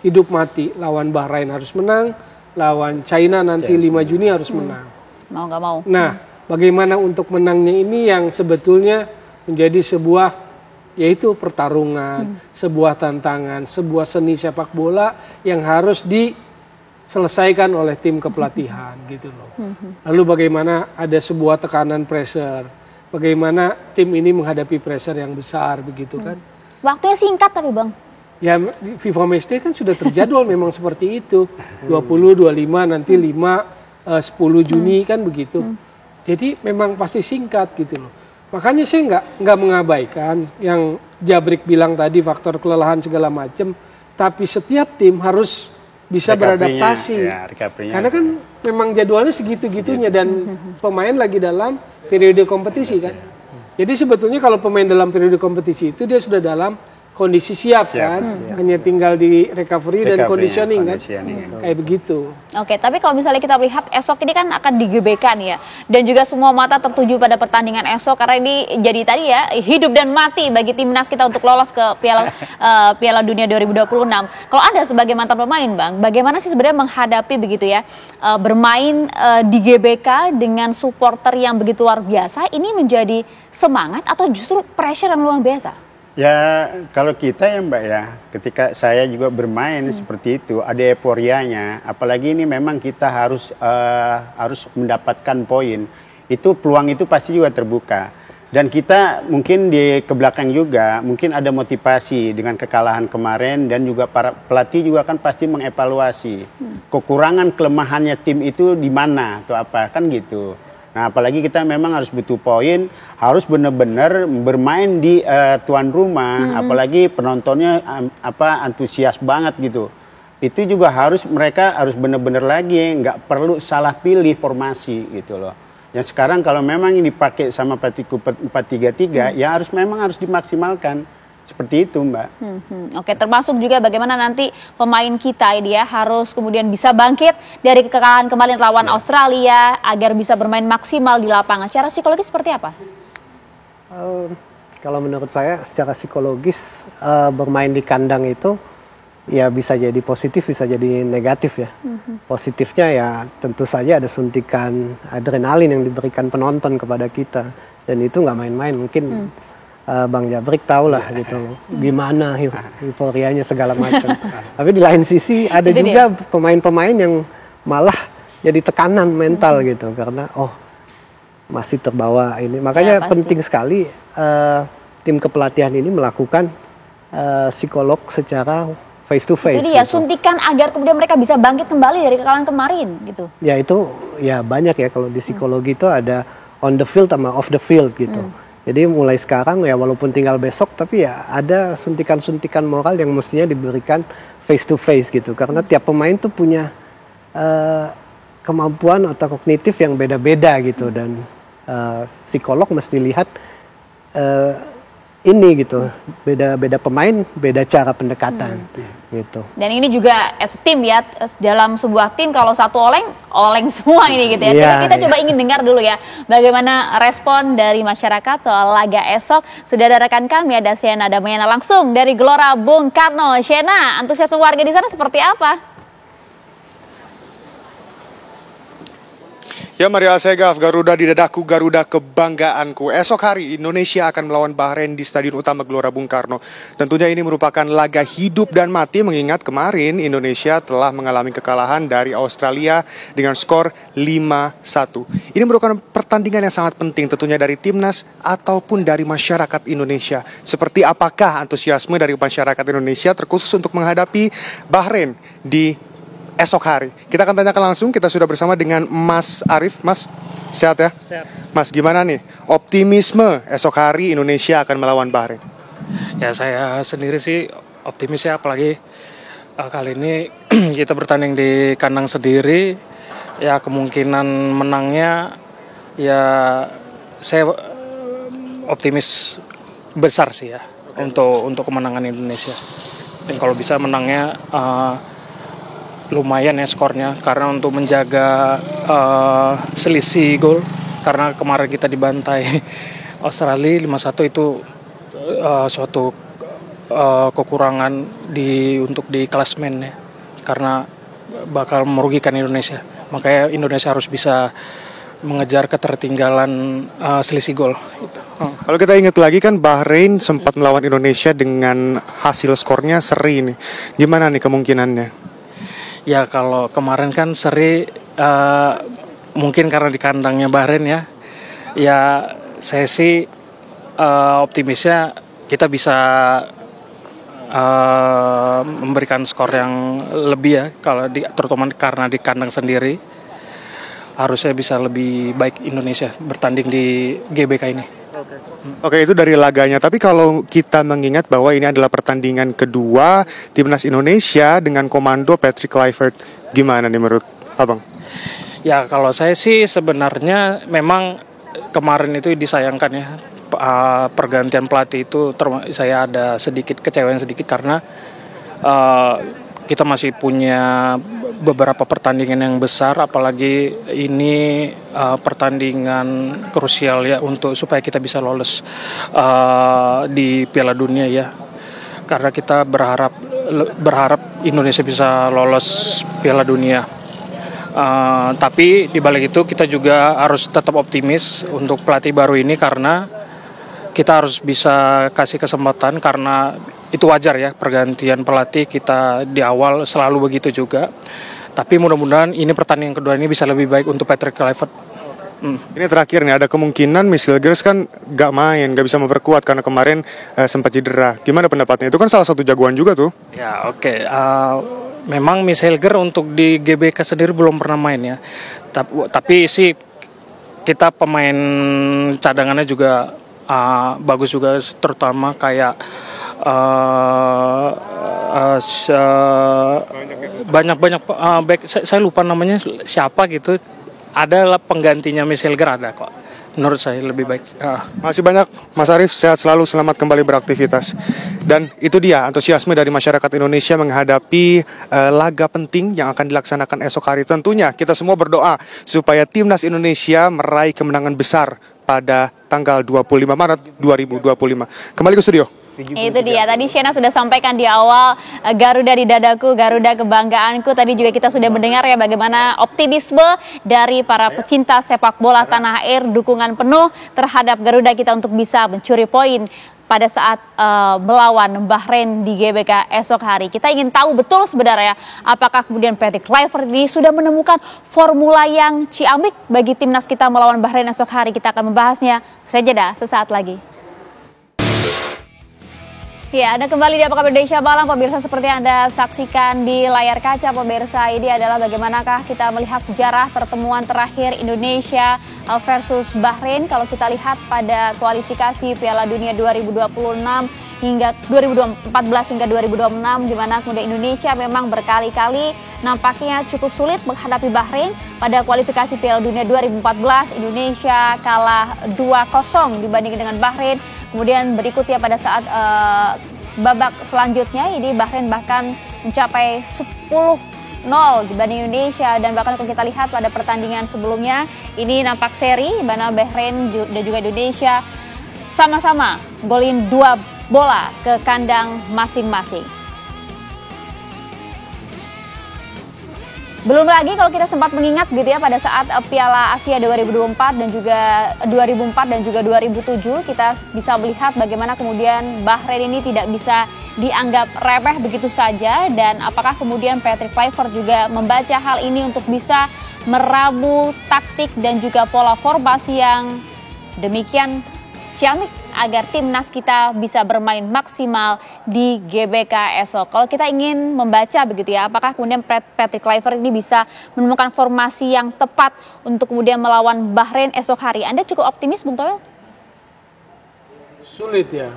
hidup mati. Lawan Bahrain harus menang, lawan China nanti 5 Juni harus menang.
Mau nggak mau.
Nah, bagaimana untuk menangnya ini yang sebetulnya menjadi sebuah yaitu pertarungan, sebuah tantangan, sebuah seni sepak bola yang harus diselesaikan oleh tim kepelatihan gitu loh. Lalu bagaimana ada sebuah tekanan pressure, bagaimana tim ini menghadapi pressure yang besar begitu kan.
Waktunya singkat tapi Bang.
Ya FIFA Matchday kan sudah terjadwal memang seperti itu. 20, 25, nanti 5, 10 Juni kan begitu. Jadi memang pasti singkat gitu loh. Makanya saya nggak mengabaikan yang Jabrik bilang tadi faktor kelelahan segala macam. Tapi setiap tim harus bisa beradaptasi.
Ya,
karena kan memang jadwalnya segitu-gitunya dan pemain lagi dalam periode kompetisi kan. Jadi sebetulnya kalau pemain dalam periode kompetisi itu dia sudah dalam kondisi siap kan. Hanya tinggal di recovery dan conditioning kan. Kayak begitu.
Oke, tapi kalau misalnya kita lihat esok ini kan akan di-GBK nih ya. Dan juga semua mata tertuju pada pertandingan esok karena ini jadi tadi ya hidup dan mati bagi timnas kita untuk lolos ke Piala Dunia 2026. Kalau Anda sebagai mantan pemain Bang, bagaimana sih sebenarnya menghadapi begitu ya bermain di GBK dengan supporter yang begitu luar biasa, ini menjadi semangat atau justru pressure yang luar biasa?
Ya kalau kita ya Mbak ya, ketika saya juga bermain seperti itu ada euforianya. Apalagi ini memang kita harus mendapatkan poin. Itu peluang itu pasti juga terbuka. Dan kita mungkin di kebelakang juga mungkin ada motivasi dengan kekalahan kemarin dan juga para pelatih juga kan pasti mengevaluasi kekurangan kelemahannya tim itu di mana atau apa kan gitu. Nah apalagi kita memang harus butuh poin, harus benar-benar bermain di tuan rumah, apalagi penontonnya antusias banget gitu. Itu juga mereka harus benar-benar lagi nggak perlu salah pilih formasi gitu loh. Yang sekarang kalau memang ini dipakai sama pelatihku 4-3-3 ya memang harus dimaksimalkan. Seperti itu Mbak.
Oke, termasuk juga bagaimana nanti pemain kita ini ya harus kemudian bisa bangkit dari kekalahan kemarin lawan Australia agar bisa bermain maksimal di lapangan. Secara psikologis seperti apa?
Kalau menurut saya secara psikologis bermain di kandang itu ya bisa jadi positif, bisa jadi negatif ya. Positifnya ya tentu saja ada suntikan adrenalin yang diberikan penonton kepada kita dan itu nggak main-main mungkin. Bang Jabrik tahu lah gitu gimana euforianya segala macam. Tapi di lain sisi ada itu juga pemain-pemain yang malah jadi tekanan mental gitu karena masih terbawa ini. Makanya penting sekali tim kepelatihan ini melakukan psikolog secara face to face.
Jadi ya suntikan agar kemudian mereka bisa bangkit kembali dari kekalahan kemarin gitu.
Ya itu ya banyak ya kalau di psikologi itu ada on the field sama off the field gitu. Jadi mulai sekarang ya walaupun tinggal besok tapi ya ada suntikan-suntikan moral yang mestinya diberikan face to face gitu. Karena tiap pemain tuh punya kemampuan atau kognitif yang beda-beda gitu. Dan psikolog mesti lihat ini gitu. Beda-beda pemain, beda cara pendekatan gitu.
Dan ini juga as tim ya, dalam sebuah tim kalau satu oleng semua ini gitu ya. Kita coba ingin dengar dulu ya bagaimana respon dari masyarakat soal laga esok. Sudah ada rekan kami, ada Siena Damayana langsung dari Gelora Bung Karno. Siena, antusiasme warga di sana seperti apa?
Ya Maria Segaf, Garuda di dadaku, Garuda kebanggaanku. Esok hari Indonesia akan melawan Bahrain di Stadion Utama Gelora Bung Karno. Tentunya ini merupakan laga hidup dan mati mengingat kemarin Indonesia telah mengalami kekalahan dari Australia dengan skor 5-1. Ini merupakan pertandingan yang sangat penting tentunya dari timnas ataupun dari masyarakat Indonesia. Seperti apakah antusiasme dari masyarakat Indonesia terkhusus untuk menghadapi Bahrain di esok hari. Kita akan tanyakan langsung, kita sudah bersama dengan Mas Arief. Mas, sehat ya?
Sehat.
Mas, gimana nih optimisme esok hari Indonesia akan melawan Bahrain?
Ya saya sendiri sih optimis ya, apalagi kali ini kita bertanding di kandang sendiri. Ya kemungkinan menangnya ya saya optimis besar sih ya, untuk kemenangan Indonesia. Dan kalau bisa menangnya lumayan ya skornya, karena untuk menjaga selisih gol, karena kemarin kita dibantai Australia 5-1 itu suatu kekurangan untuk di klasmen ya, karena bakal merugikan Indonesia. Makanya Indonesia harus bisa mengejar ketertinggalan selisih gol.
Kalau kita ingat lagi kan Bahrain sempat melawan Indonesia dengan hasil skornya seri nih. Gimana nih kemungkinannya?
Ya kalau kemarin kan seri mungkin karena di kandangnya Bahrain ya. Ya saya sih optimisnya kita bisa memberikan skor yang lebih ya, kalau terutama karena di kandang sendiri. Harusnya bisa lebih baik Indonesia bertanding di GBK ini.
Oke, itu dari laganya. Tapi kalau kita mengingat bahwa ini adalah pertandingan kedua Timnas Indonesia dengan komando Patrick Kluivert, gimana nih menurut Abang?
Ya kalau saya sih sebenarnya memang kemarin itu disayangkan ya, pergantian pelatih itu saya ada sedikit kecewa sedikit karena kita masih punya beberapa pertandingan yang besar, apalagi ini pertandingan krusial ya untuk supaya kita bisa lolos di Piala Dunia ya. Karena kita berharap Indonesia bisa lolos Piala Dunia. Tapi di balik itu kita juga harus tetap optimis untuk pelatih baru ini, karena kita harus bisa kasih kesempatan, karena itu wajar ya pergantian pelatih, kita di awal selalu begitu juga. Tapi mudah-mudahan ini pertandingan kedua ini bisa lebih baik untuk Patrick Kluivert.
Ini terakhir nih, ada kemungkinan Miss Hilgers kan gak bisa memperkuat karena kemarin sempat cedera. Gimana pendapatnya? Itu kan salah satu jagoan juga tuh.
Ya oke. Memang Miss Hilgers untuk di GBK sendiri belum pernah main ya. Tapi sih kita pemain cadangannya juga bagus juga, terutama kayak banyak back, saya lupa namanya siapa gitu, adalah penggantinya Miss Hilgers ada kok. Menurut saya lebih baik.
Masih banyak Mas Arief, sehat selalu, selamat kembali beraktivitas. Dan itu dia antusiasme dari masyarakat Indonesia menghadapi laga penting yang akan dilaksanakan esok hari. Tentunya kita semua berdoa supaya Timnas Indonesia meraih kemenangan besar pada tanggal 25 Maret 2025. Kembali ke studio.
Itu dia, tadi Shena sudah sampaikan di awal, Garuda di dadaku, Garuda kebanggaanku. Tadi juga kita sudah mendengar ya bagaimana optimisme dari para pecinta sepak bola tanah air, dukungan penuh terhadap Garuda kita untuk bisa mencuri poin pada saat melawan Bahrain di GBK esok hari. Kita ingin tahu betul sebenarnya apakah kemudian Patrick Kluivert ini sudah menemukan formula yang ciamik bagi timnas kita melawan Bahrain esok hari. Kita akan membahasnya saja sesaat lagi. Ya, Anda kembali di Apa Kabar Indonesia Malam, pemirsa. Seperti Anda saksikan di layar kaca, pemirsa, ini adalah bagaimanakah kita melihat sejarah pertemuan terakhir Indonesia versus Bahrain. Kalau kita lihat pada kualifikasi Piala Dunia 2026 hingga 2014 hingga 2026, di mana kemudian Indonesia memang berkali-kali nampaknya cukup sulit menghadapi Bahrain. Pada kualifikasi Piala Dunia 2014, Indonesia kalah 2-0 dibandingkan dengan Bahrain. Kemudian berikutnya pada saat babak selanjutnya ini Bahrain bahkan mencapai 10-0 dibanding Indonesia, dan bahkan kalau kita lihat pada pertandingan sebelumnya ini nampak seri di mana Bahrain dan juga Indonesia sama-sama golin 2 bola ke kandang masing-masing. Belum lagi kalau kita sempat mengingat gitu ya pada saat Piala Asia 2004 dan juga 2007 kita bisa melihat bagaimana kemudian Bahrain ini tidak bisa dianggap remeh begitu saja, dan apakah kemudian Patrick Kluivert juga membaca hal ini untuk bisa meramu taktik dan juga pola formasi yang demikian ciamik agar timnas kita bisa bermain maksimal di GBK esok. Kalau kita ingin membaca begitu ya, apakah kemudian Patrick Kluivert ini bisa menemukan formasi yang tepat untuk kemudian melawan Bahrain esok hari? Anda cukup optimis, Bung Toel?
Sulit ya.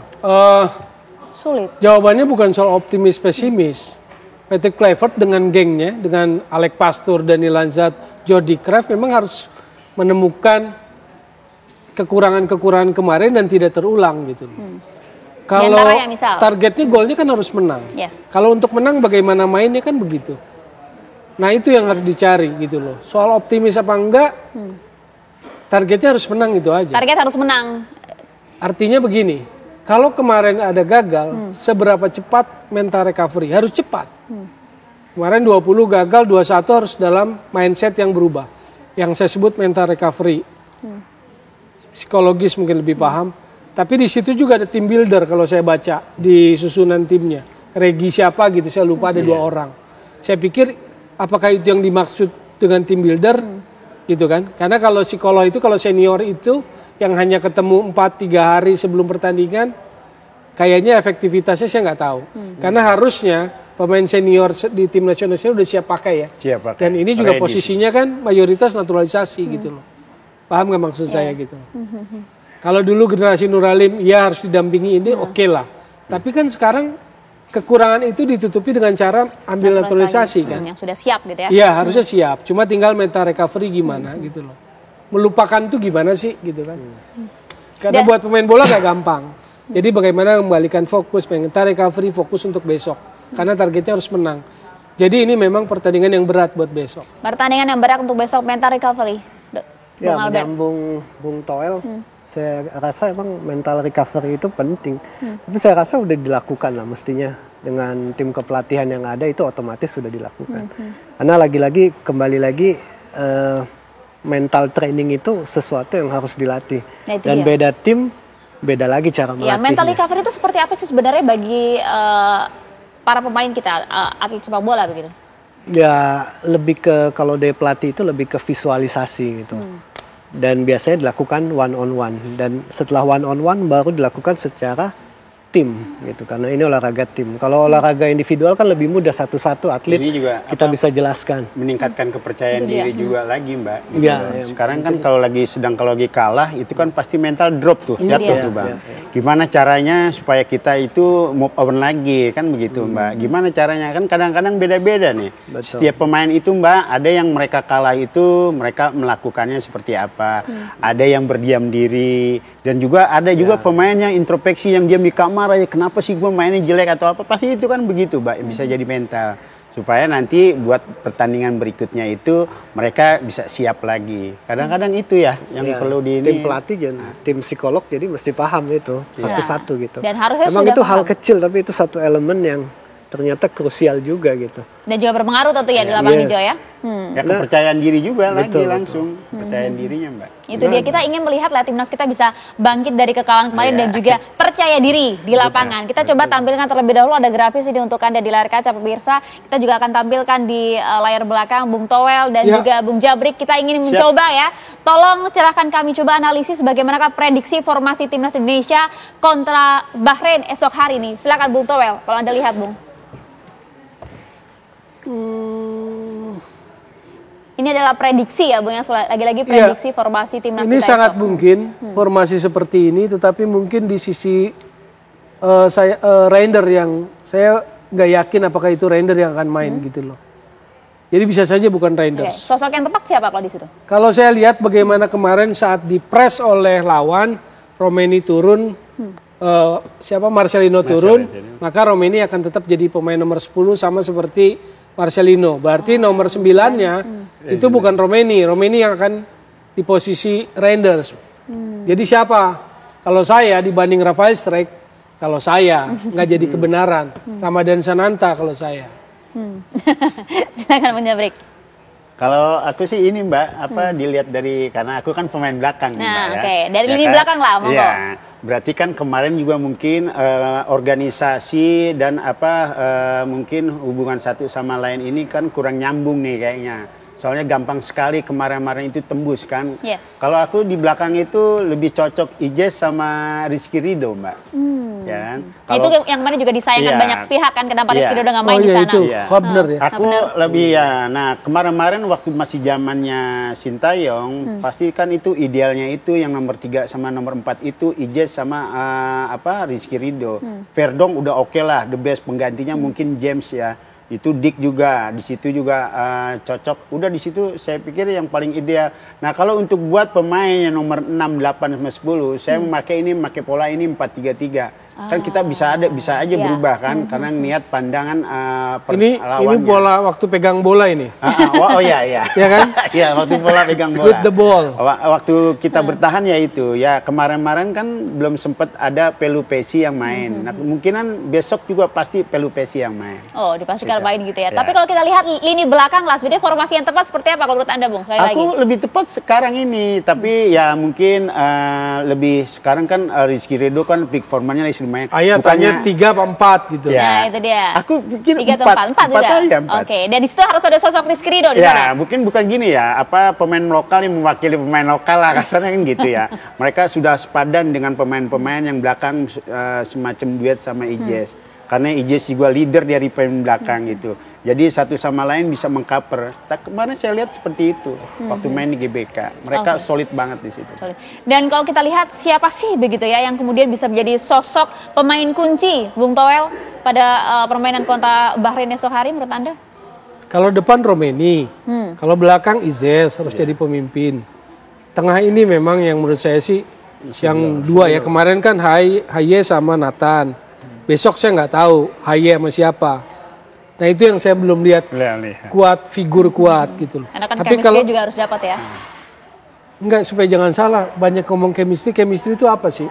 Sulit.
Jawabannya bukan soal optimis pesimis. Patrick Kluivert dengan gengnya, dengan Alex Pastoor, Dani Lanzat, Jordi Cruijff memang harus menemukan kekurangan-kekurangan kemarin dan tidak terulang gitu. Kalau targetnya golnya kan harus menang.
Yes.
Kalau untuk menang bagaimana mainnya kan begitu. Nah itu yang harus dicari gitu loh. Soal optimis apa enggak, targetnya harus menang itu aja.
Target harus menang.
Artinya begini, kalau kemarin ada gagal, seberapa cepat mental recovery? Harus cepat. Kemarin 20 gagal, 21 harus dalam mindset yang berubah. Yang saya sebut mental recovery. Psikologis mungkin lebih paham. Tapi di situ juga ada team builder kalau saya baca di susunan timnya. Regi siapa gitu, saya lupa ada 2 orang. Saya pikir apakah itu yang dimaksud dengan team builder? Gitu kan. Karena kalau psikolog itu, kalau senior itu yang hanya ketemu 4-3 hari sebelum pertandingan, kayaknya efektivitasnya saya nggak tahu. Karena harusnya pemain senior di tim nasional udah siap pakai ya.
Siap pakai.
Dan ini juga posisinya kan mayoritas naturalisasi gitu loh. Paham nggak maksud saya gitu? Kalau dulu generasi Nuralim ya harus didampingi ini oke lah. Tapi kan sekarang kekurangan itu ditutupi dengan cara ambil naturalisasi kan.
Yang sudah siap gitu ya.
Iya harusnya siap. Cuma tinggal mental recovery gimana gitu loh. Melupakan tuh gimana sih gitu kan. Karena buat pemain bola gak gampang. Jadi bagaimana kembalikan fokus, mental recovery, fokus untuk besok. Karena targetnya harus menang. Jadi ini memang pertandingan yang berat buat besok.
Pertandingan yang berat untuk besok, mental recovery.
Ya menyambung Bung Toel, saya rasa emang mental recovery itu penting. Tapi saya rasa udah dilakukan lah mestinya. Dengan tim kepelatihan yang ada itu otomatis sudah dilakukan. Karena lagi-lagi kembali lagi mental training itu sesuatu yang harus dilatih.
Nah,
dan beda tim, beda lagi cara melatihnya.
Ya, mental recovery itu seperti apa sih sebenarnya bagi para pemain kita, atlet sepak bola begitu?
Ya, lebih ke, kalau dari pelatih itu lebih ke visualisasi gitu. Dan biasanya dilakukan one on one. Dan setelah one on one baru dilakukan secara tim gitu, karena ini olahraga tim. Kalau olahraga individual kan lebih mudah, satu-satu atlet
juga
kita bisa jelaskan.
Meningkatkan kepercayaan diri juga lagi Mbak. Gitu.
Ya,
sekarang kan kalau lagi kalah itu kan pasti mental drop tuh, jatuh tuh Bang. Gimana caranya supaya kita itu move on lagi kan begitu Mbak. Gimana caranya kan kadang-kadang beda-beda nih.
Betul.
Setiap pemain itu Mbak, ada yang mereka kalah itu mereka melakukannya seperti apa. Ada yang berdiam diri dan juga ada juga pemain yang introspeksi, yang diam di kamar aja, kenapa sih gue mainnya jelek atau apa, pasti itu kan begitu Mbak, bisa jadi mental supaya nanti buat pertandingan berikutnya itu mereka bisa siap lagi. Kadang-kadang itu ya yang perlu di ini.
Tim pelatih dan tim psikolog jadi mesti paham itu satu-satu gitu.
Dan harusnya
memang itu
paham.
Hal kecil tapi itu satu elemen yang ternyata krusial juga gitu.
Dan juga berpengaruh tentu ya di lapangan hijau ya.
Ya kepercayaan diri juga
betul,
lagi langsung kepercayaan dirinya Mbak.
Itu dia, kita ingin melihat lah timnas kita bisa bangkit dari kekalahan kemarin dan juga percaya diri di lapangan. Kita coba tampilkan terlebih dahulu, ada grafis ini untuk Anda di layar kaca pemirsa. Kita juga akan tampilkan di layar belakang Bung Toel dan juga Bung Jabrik. Kita ingin mencoba ya. Tolong cerahkan kami, coba analisis bagaimanakah prediksi formasi timnas Indonesia kontra Bahrain esok hari ini. Silakan Bung Toel kalau Anda lihat Bung. Ini adalah prediksi ya Bung, yang lagi-lagi prediksi formasi timnas
ini
kita
sangat
esok.
mungkin formasi seperti ini, tetapi mungkin di sisi Reinder yang saya nggak yakin apakah itu Reinder yang akan main gitu loh. Jadi bisa saja bukan Reinder.
Sosok yang tepat siapa kalau di situ?
Kalau saya lihat bagaimana kemarin saat dipres oleh lawan, Romeni turun, Marcelino turun, maka Romeni akan tetap jadi pemain nomor 10 sama seperti Marcelino. Berarti nomor 9-nya itu bukan Romeni. Romeni yang akan di posisi Reinders. Jadi siapa? Kalau saya dibanding Rafael Strijk, kalau saya nggak jadi kebenaran. Ramadan Sananta kalau saya.
Silakan Bung Jabrik.
Kalau aku sih ini Mbak, dilihat dari, karena aku kan pemain belakang nih, Mbak, ya.
Oke, dari lini
kan?
belakang lah, monggo.
Iya, berarti kan kemarin juga mungkin organisasi dan mungkin hubungan satu sama lain ini kan kurang nyambung nih kayaknya. Soalnya gampang sekali kemarin-kemarin itu tembus kan.
Yes.
Kalau aku di belakang itu lebih cocok Ijes sama Rizky Ridho, Mbak. Ya kan?
Itu yang mana juga disayangkan
Iya.
banyak pihak kan, kenapa Rizky Ridho nggak main
Oh,
di
iya,
sana.
itu. Bener ya.
Aku lebih Nah, kemarin waktu masih zamannya Sintayong, pasti kan itu idealnya itu yang nomor 3 sama nomor 4 itu Ijes sama Rizky Ridho. Verdong udah oke lah, the best, penggantinya mungkin James ya. Itu Dick juga, di situ juga cocok. Udah di situ saya pikir yang paling ideal. Nah, kalau untuk buat pemain yang nomor 6, 8 sama 10, saya memakai pola ini 4-3-3. Kan kita bisa aja berubah kan, karena niat pandangan lawannya.
Ini bola waktu pegang bola ini.
Oh iya.
Ya kan?
Iya, waktu bola pegang bola.
With the ball.
Waktu kita bertahan ya itu. Ya kemarin kan belum sempat ada Pelupesi yang main. Nah, kemungkinan besok juga pasti Pelupesi yang main.
Oh, dipastikan main gitu ya. Tapi kalau kita lihat lini belakang lah, sebenarnya formasi yang tepat seperti apa kalau menurut Anda, Bung? Sekali lagi.
Aku lebih tepat sekarang ini, tapi ya mungkin lebih sekarang kan Rizky Ridho kan peak formanya lumayan.
Ayah tanya 3 apa 4 gitu.
Ya.
Nah, itu dia.
Aku pikir
3 atau 4 juga.
Aja, 4.
Oke, dan di situ harus ada sosok Rizky Ridho di
Ya,
sana.
mungkin bukan gini ya, pemain lokal yang mewakili pemain lokal lah, kasarnya kan gitu ya. Mereka sudah sepadan dengan pemain-pemain yang belakang semacam duet sama Ijes. Karena Ijes juga leader dari pemain belakang gitu. Jadi satu sama lain bisa mengcover. Kemarin saya lihat seperti itu waktu main di GBK. Mereka solid banget di situ.
Dan kalau kita lihat siapa sih begitu ya yang kemudian bisa menjadi sosok pemain kunci, Bung Toel, pada permainan kontra Bahrain esok hari menurut Anda?
Kalau depan Romeni, kalau belakang Izes harus jadi pemimpin. Tengah ini memang yang menurut saya sih yang dua ya. Kemarin kan Haye sama Nathan. Besok saya nggak tahu Haye sama siapa. Nah itu yang saya belum lihat kuat, figur kuat gitu loh.
Karena kan
Tapi
chemistry
kalau
juga harus dapat ya.
enggak, supaya jangan salah, banyak ngomong chemistry itu apa sih?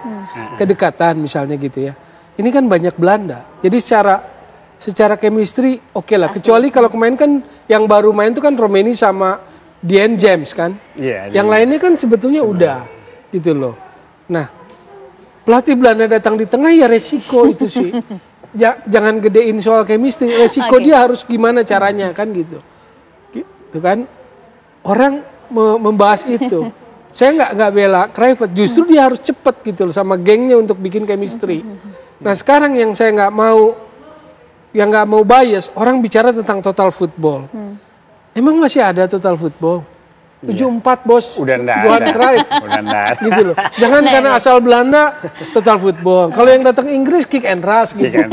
Kedekatan misalnya gitu ya. Ini kan banyak Belanda. Jadi secara chemistry oke lah. Kecuali kalau kemarin kan yang baru main itu kan Romeni sama Dean James kan. Yang lainnya kan sebetulnya udah gitu loh. Nah, pelatih Belanda datang di tengah ya resiko itu sih. Jangan gedein soal chemistry, resiko dia harus gimana caranya kan gitu. Gitu kan. Orang membahas itu. Saya nggak bela Kluivert, justru dia harus cepet gitu loh sama gengnya untuk bikin chemistry. Nah, sekarang yang saya nggak mau bias, orang bicara tentang total football. Emang masih ada total football? 7-4 bos,
udah
Johan Cruyff, gitu loh. Jangan karena asal Belanda total football. Kalau yang datang Inggris kick and rush gitu.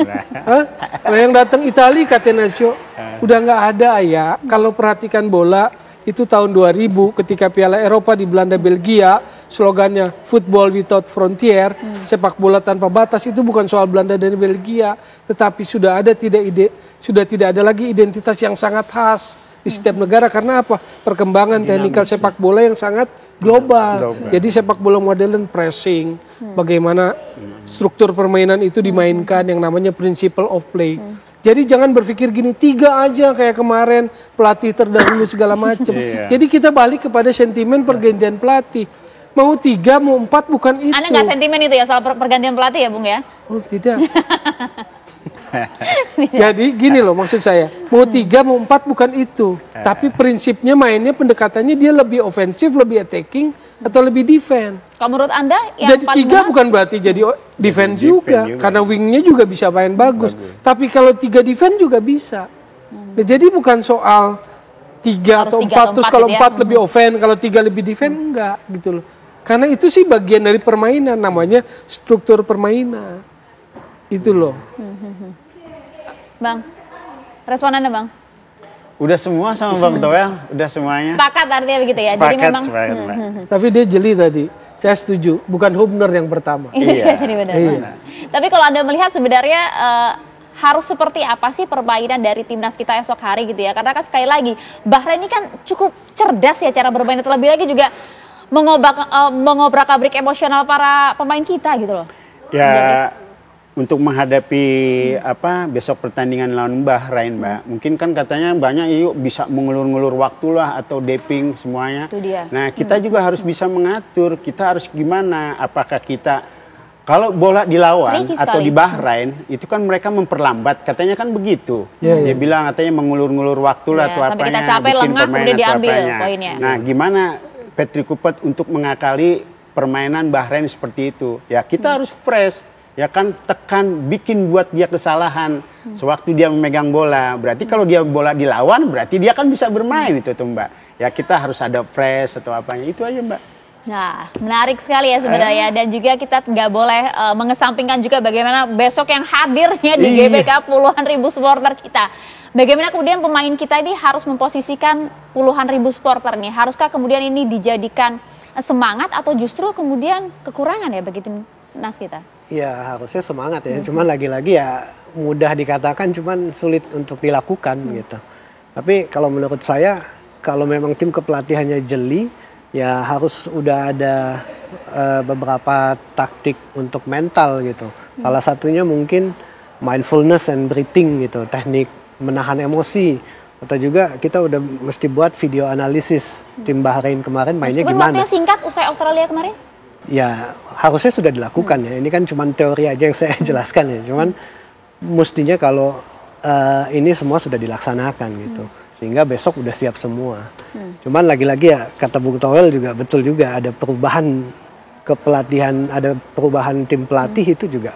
Kalau yang datang Italia Catenaccio, udah nggak ada ya. Kalau perhatikan bola itu tahun 2000 ketika Piala Eropa di Belanda Belgia, slogannya Football Without Frontier, sepak bola tanpa batas, itu bukan soal Belanda dan Belgia, tetapi sudah tidak ada lagi identitas yang sangat khas di setiap negara. Karena apa? Perkembangan teknikal sepak bola yang sangat global. Jadi sepak bola modern pressing, bagaimana struktur permainan itu dimainkan yang namanya principle of play. Jadi jangan berpikir gini, 3 aja kayak kemarin pelatih terdahulu segala macam. Jadi kita balik kepada sentimen pergantian pelatih. Mau 3, mau 4 bukan itu.
Anda nggak sentimen itu ya soal pergantian pelatih ya, Bung ya?
Oh tidak. Jadi gini loh maksud saya, mau 3 mau 4 bukan itu, tapi prinsipnya mainnya pendekatannya dia lebih ofensif, lebih attacking atau lebih defense.
Kalau menurut Anda yang
jadi 3 bukan berarti jadi defense juga, karena wingnya juga bisa main bagus. Tapi kalau 3 defense juga bisa. Nah, jadi bukan soal 3 atau 4 terus kalau 4 lebih offense, kalau 3 lebih defense enggak gitu loh. Karena itu sih bagian dari permainan, namanya struktur permainan. Itu loh.
Bang, respon Anda Bang?
Udah semua sama Bang Toel, udah semuanya.
Sepakat artinya begitu ya.
Sepakat,
jadi memang
Tapi dia jeli tadi. Saya setuju, bukan Hubner yang pertama.
Iya, jadi benar. Tapi kalau Anda melihat sebenarnya harus seperti apa sih permainan dari timnas kita esok hari gitu ya? Karena kan sekali lagi Bahrain ini kan cukup cerdas ya cara bermain, terlebih lagi juga mengobrak-abrik emosional para pemain kita gitu loh.
Ya untuk menghadapi besok pertandingan lawan Bahrain, Mbak. Mungkin kan katanya banyak yuk bisa mengulur-ngulur waktu lah atau doping semuanya.
Itu dia.
Nah, kita juga harus bisa mengatur. Kita harus gimana? Apakah kita kalau bola dilawan atau di Bahrain itu kan mereka memperlambat, katanya kan begitu. Dia bilang katanya mengulur-ngulur waktu lah atau apanya.
Sampai kita capek lengah kemudian diambil poinnya.
Nah, gimana Patrick Kluivert untuk mengakali permainan Bahrain seperti itu? Ya, kita harus fresh. Ya kan, tekan, bikin buat dia kesalahan sewaktu dia memegang bola. Berarti kalau dia bola dilawan, berarti dia kan bisa bermain itu tuh, Mbak. Ya kita harus ada fresh atau apanya, itu aja, Mbak.
Nah, menarik sekali ya sebenarnya. Dan juga kita nggak boleh mengesampingkan juga bagaimana besok yang hadirnya di GBK puluhan ribu supporter kita. Bagaimana kemudian pemain kita ini harus memposisikan puluhan ribu supporter nih? Haruskah kemudian ini dijadikan semangat atau justru kemudian kekurangan ya bagi timnas kita?
Ya harusnya semangat ya, cuman lagi-lagi ya mudah dikatakan cuman sulit untuk dilakukan gitu. Tapi kalau menurut saya kalau memang tim kepelatihannya jeli ya harus udah ada beberapa taktik untuk mental gitu. Salah satunya mungkin mindfulness and breathing gitu, teknik menahan emosi. Atau juga kita udah mesti buat video analisis tim Bahrain kemarin mainnya gimana.
Waktunya singkat usai Australia kemarin?
Ya harusnya sudah dilakukan ya. Ini kan cuma teori aja yang saya jelaskan ya. Cuman mestinya kalau ini semua sudah dilaksanakan gitu. Sehingga besok udah siap semua. Cuman lagi-lagi ya kata Bung Toel juga betul juga ada perubahan kepelatihan, ada perubahan tim pelatih itu juga.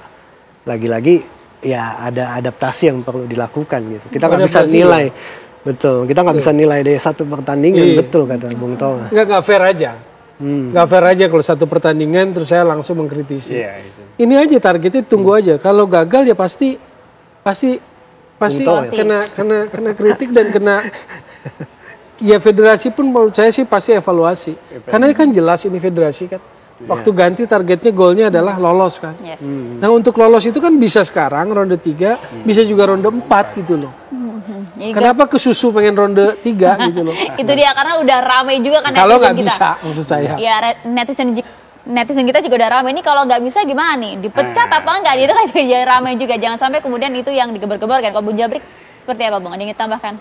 Lagi-lagi ya ada adaptasi yang perlu dilakukan gitu. Kita nggak bisa nilai. Betul, kita nggak bisa nilai dari satu pertandingan. Betul kata Bung Toel.
Nggak fair aja. Nggak fair aja kalau satu pertandingan terus saya langsung mengkritisi. Ini aja targetnya, tunggu aja. Kalau gagal ya pasti kena kritik dan kena. Ya federasi pun menurut saya sih pasti evaluasi. Karena kan jelas ini federasi kan. Waktu ganti targetnya golnya adalah lolos kan. Nah untuk lolos itu kan bisa sekarang ronde 3, bisa juga ronde 4 gitu loh. Kenapa kesusu pengen ronde 3 gitu loh.
Itu dia karena udah ramai juga kan
kalau nggak bisa maksud saya.
Ya netizen kita juga udah ramai. Ini kalau nggak bisa gimana nih? Dipecat atau enggak? Itu kan juga ramai juga. Jangan sampai kemudian itu yang digeber-geber kan. Kalau Bung Jabrik seperti apa Bung? Ada yang ditambahkan?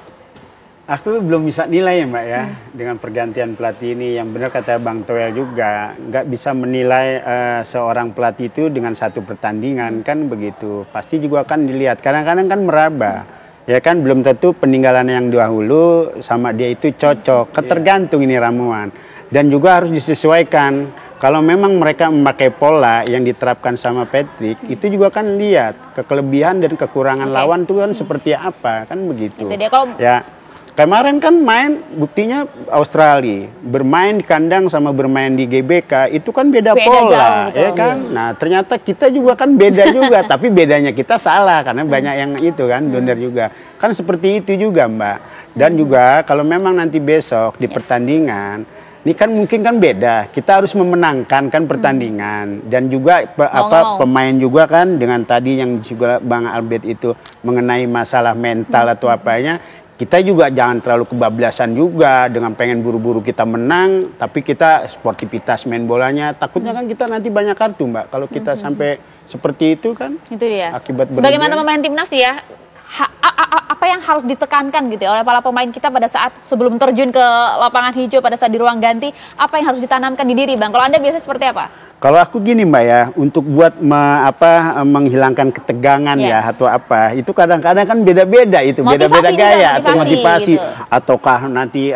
Aku belum bisa nilai ya Mbak ya. Dengan pergantian pelatih ini yang benar kata Bang Toel juga. Nggak bisa menilai seorang pelatih itu dengan satu pertandingan kan begitu. Pasti juga akan dilihat. Kadang-kadang kan meraba. Ya kan belum tentu peninggalan yang dahulu sama dia itu cocok. Ketergantung ini ramuan. Dan juga harus disesuaikan. Kalau memang mereka memakai pola yang diterapkan sama Patrick, itu juga kan lihat kekelebihan dan kekurangan lawan itu kan seperti apa. Kan begitu.
Itu dia kalau
kemarin kan main buktinya Australia bermain di kandang sama bermain di GBK itu kan beda pola jauh, ya kan. Nah ternyata kita juga kan beda juga tapi bedanya kita salah karena banyak yang itu kan blunder juga kan seperti itu juga Mbak. Dan juga kalau memang nanti besok di pertandingan ini kan mungkin kan beda, kita harus memenangkan kan pertandingan dan juga pemain juga kan dengan tadi yang juga Bang Albert itu mengenai masalah mental atau apanya. Kita juga jangan terlalu kebablasan juga dengan pengen buru-buru kita menang, tapi kita sportivitas main bolanya. Takutnya kan kita nanti banyak kartu Mbak, kalau kita sampai seperti itu kan. Itu dia. Akibat
sebagaimana pemain timnas ya, apa yang harus ditekankan gitu ya oleh para pemain kita pada saat sebelum terjun ke lapangan hijau pada saat di ruang ganti, apa yang harus ditanamkan di diri Bang? Kalau Anda biasanya seperti apa?
Kalau aku gini Mbak ya, untuk buat menghilangkan ketegangan ya atau apa, itu kadang-kadang kan beda-beda itu, beda-beda gaya atau motivasi gitu. Ataukah nanti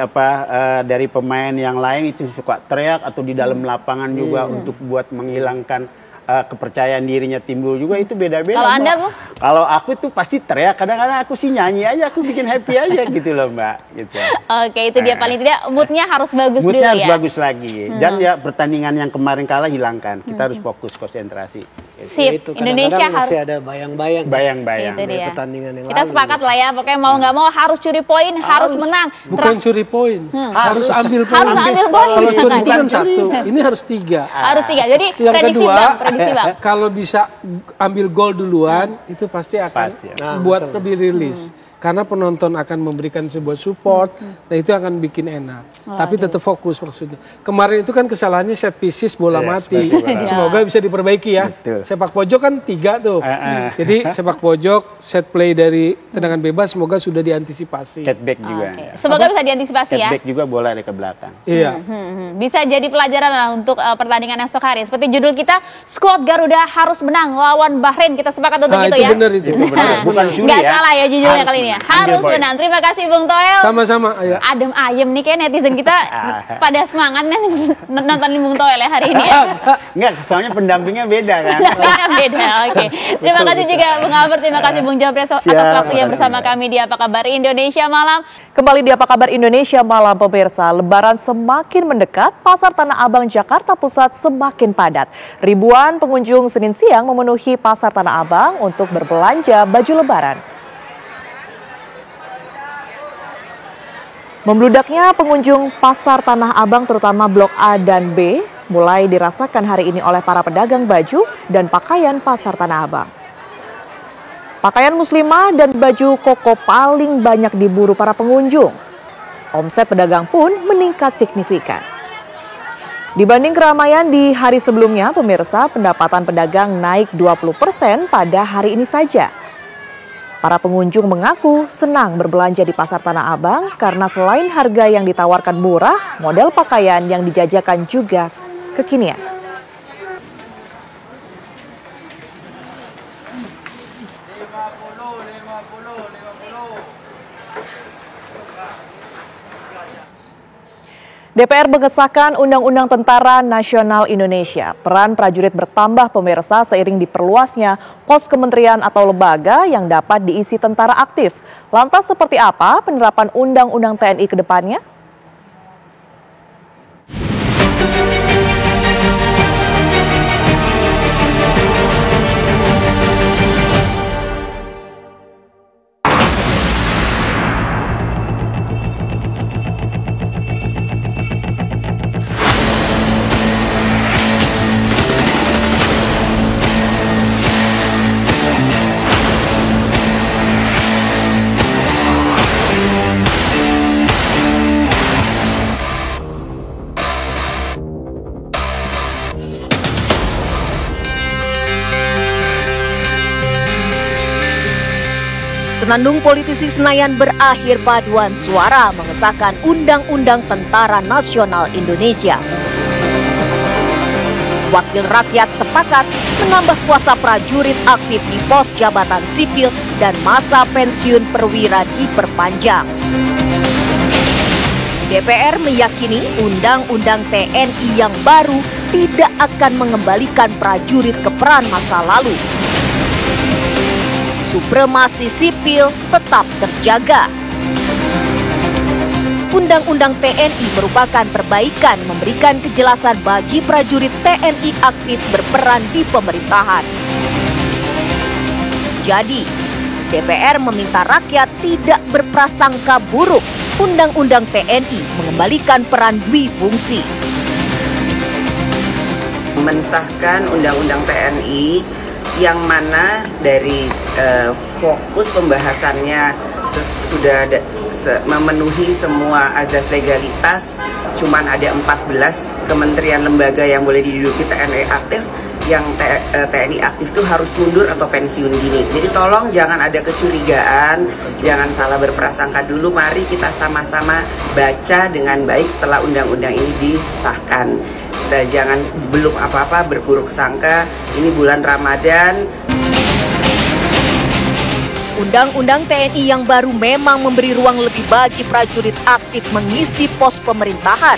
dari pemain yang lain itu suka teriak atau di dalam lapangan juga untuk buat menghilangkan kepercayaan dirinya timbul juga, itu beda-beda.
Kalau Anda Bu?
Kalau aku tuh pasti teriak, kadang-kadang aku sih nyanyi aja, aku bikin happy aja gitu loh Mbak. Gitu.
Oke, itu dia paling tidak moodnya harus bagus dulu ya.
Moodnya harus bagus lagi. Dan ya pertandingan yang kemarin kalah hilangkan. Kita harus fokus konsentrasi.
Sip,
itu,
Indonesia harus
masih ada bayang-bayang
itu dia.
Pertandingan yang
kita
lalu,
sepakat lah ya, pokoknya mau nggak mau harus curi poin, harus menang.
Bukan curi poin, harus ambil poin.
Harus ambil poin.
Kalau curi itu kan 1, ini harus 3.
Harus 3. Jadi
yang
prediksi
kedua,
Bang.
Kalau bisa ambil gol duluan, itu pasti akan buat lebih rilis. karena penonton akan memberikan sebuah support, nah itu akan bikin enak. Tapi tetap fokus maksudnya. Kemarin itu kan kesalahannya set pieces bola mati. Semoga bisa diperbaiki ya.
Betul.
Sepak pojok kan 3 tuh. Jadi sepak pojok, set play dari tendangan bebas semoga sudah diantisipasi.
Cutback juga.
Semoga bisa diantisipasi ya.
Cutback juga bola dari ke belakang.
Iya.
Bisa jadi pelajaran lah untuk pertandingan esok hari. Seperti judul kita, skuad Garuda harus menang lawan Bahrain. Kita sepakat untuk itu ya.
Benar itu.
Bukan curi
Nggak
ya.
salah ya judulnya kali ini ya. Harus menang. Terima kasih Bung Toel.
Sama-sama. Ya.
Adem ayem nih kayak netizen kita pada semangat nontonin Bung Toel ya hari ini ya.
Enggak, soalnya pendampingnya beda kan.
Beda, oke. Terima kasih juga Bung Albert, terima kasih Bung Jabri atas waktu yang bersama kami di Apa Kabar Indonesia Malam.
Kembali di Apa Kabar Indonesia Malam pemirsa, Lebaran semakin mendekat, Pasar Tanah Abang Jakarta Pusat semakin padat. Ribuan pengunjung Senin siang memenuhi Pasar Tanah Abang untuk berbelanja baju Lebaran. Membludaknya pengunjung Pasar Tanah Abang terutama Blok A dan B mulai dirasakan hari ini oleh para pedagang baju dan pakaian Pasar Tanah Abang. Pakaian muslimah dan baju koko paling banyak diburu para pengunjung. Omset pedagang pun meningkat signifikan. Dibanding keramaian di hari sebelumnya, pemirsa, pendapatan pedagang naik 20% pada hari ini saja. Para pengunjung mengaku senang berbelanja di Pasar Tanah Abang karena selain harga yang ditawarkan murah, model pakaian yang dijajakan juga kekinian. DPR mengesahkan Undang-Undang Tentara Nasional Indonesia. Peran prajurit bertambah pemirsa seiring diperluasnya pos kementerian atau lembaga yang dapat diisi tentara aktif. Lantas seperti apa penerapan Undang-Undang TNI ke depannya?
Senandung politisi Senayan berakhir paduan suara mengesahkan Undang-Undang Tentara Nasional Indonesia. Wakil rakyat sepakat menambah kuasa prajurit aktif di pos jabatan sipil dan masa pensiun perwira diperpanjang. DPR meyakini Undang-Undang TNI yang baru tidak akan mengembalikan prajurit ke peran masa lalu. Supremasi sipil tetap terjaga. Undang-Undang TNI merupakan perbaikan memberikan kejelasan bagi prajurit TNI aktif berperan di pemerintahan. Jadi, DPR meminta rakyat tidak berprasangka buruk. Undang-Undang TNI mengembalikan peran dwi fungsi.
Mensahkan Undang-Undang TNI yang mana dari fokus pembahasannya sudah memenuhi semua azas legalitas, cuman ada 14 kementerian lembaga yang boleh diduduki TNI aktif, yang TNI aktif itu harus mundur atau pensiun dini. Jadi tolong jangan ada kecurigaan, jangan salah berprasangka dulu, mari kita sama-sama baca dengan baik setelah undang-undang ini disahkan. Kita jangan belum apa-apa berburuk sangka, ini bulan Ramadan.
Undang-Undang TNI yang baru memang memberi ruang lebih bagi prajurit aktif mengisi pos pemerintahan.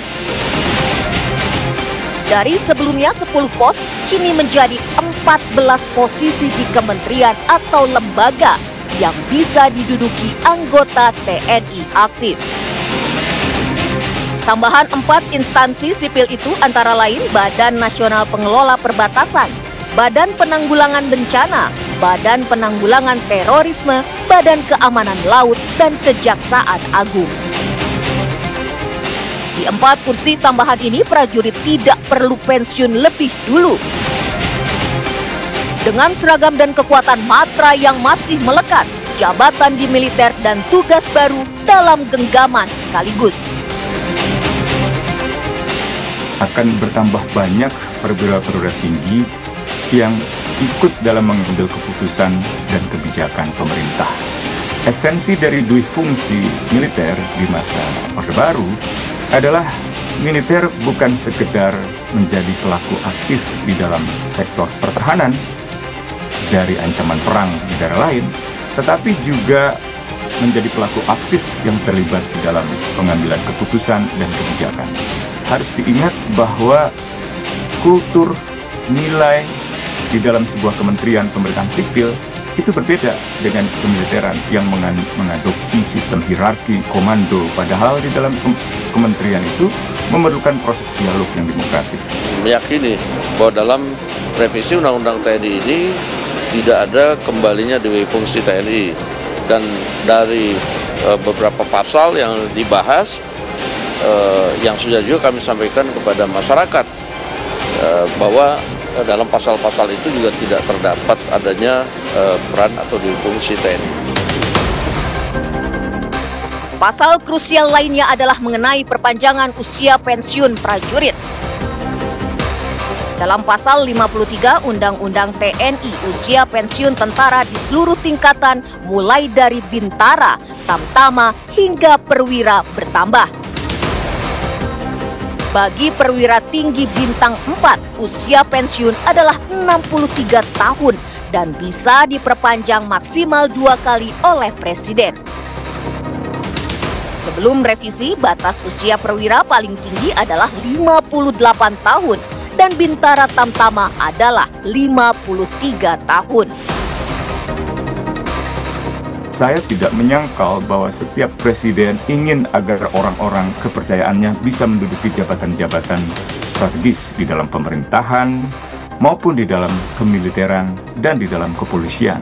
Dari sebelumnya 10 pos, kini menjadi 14 posisi di kementerian atau lembaga yang bisa diduduki anggota TNI aktif. Tambahan 4 instansi sipil itu antara lain Badan Nasional Pengelola Perbatasan, Badan Penanggulangan Bencana, Badan Penanggulangan Terorisme, Badan Keamanan Laut, dan Kejaksaan Agung. Di 4 kursi tambahan ini prajurit tidak perlu pensiun lebih dulu. Dengan seragam dan kekuatan matra yang masih melekat, jabatan di militer dan tugas baru dalam genggaman sekaligus.
Akan bertambah banyak perwira-perwira tinggi yang ikut dalam mengambil keputusan dan kebijakan pemerintah. Esensi dari dui fungsi militer di masa Orde Baru adalah militer bukan sekedar menjadi pelaku aktif di dalam sektor pertahanan dari ancaman perang negara lain, tetapi juga menjadi pelaku aktif yang terlibat di dalam pengambilan keputusan dan kebijakan. Harus diingat bahwa kultur nilai di dalam sebuah kementerian pemerintahan sipil itu berbeda dengan kemiliteran yang mengadopsi sistem hierarki komando, padahal di dalam kementerian itu memerlukan proses dialog yang demokratis.
Meyakini bahwa dalam revisi Undang-Undang TNI ini tidak ada kembalinya dewi fungsi TNI, dan dari beberapa pasal yang dibahas yang sudah juga kami sampaikan kepada masyarakat bahwa dalam pasal-pasal itu juga tidak terdapat adanya peran atau dewi fungsi TNI.
Pasal krusial lainnya adalah mengenai perpanjangan usia pensiun prajurit. Dalam pasal 53 Undang-Undang TNI, usia pensiun tentara di seluruh tingkatan mulai dari bintara, tamtama hingga perwira bertambah. Bagi perwira tinggi bintang 4, usia pensiun adalah 63 tahun dan bisa diperpanjang maksimal 2 kali oleh Presiden. Sebelum revisi, batas usia perwira paling tinggi adalah 58 tahun dan bintara tamtama adalah 53 tahun.
Saya tidak menyangkal bahwa setiap presiden ingin agar orang-orang kepercayaannya bisa menduduki jabatan-jabatan strategis di dalam pemerintahan maupun di dalam kemiliteran dan di dalam kepolisian.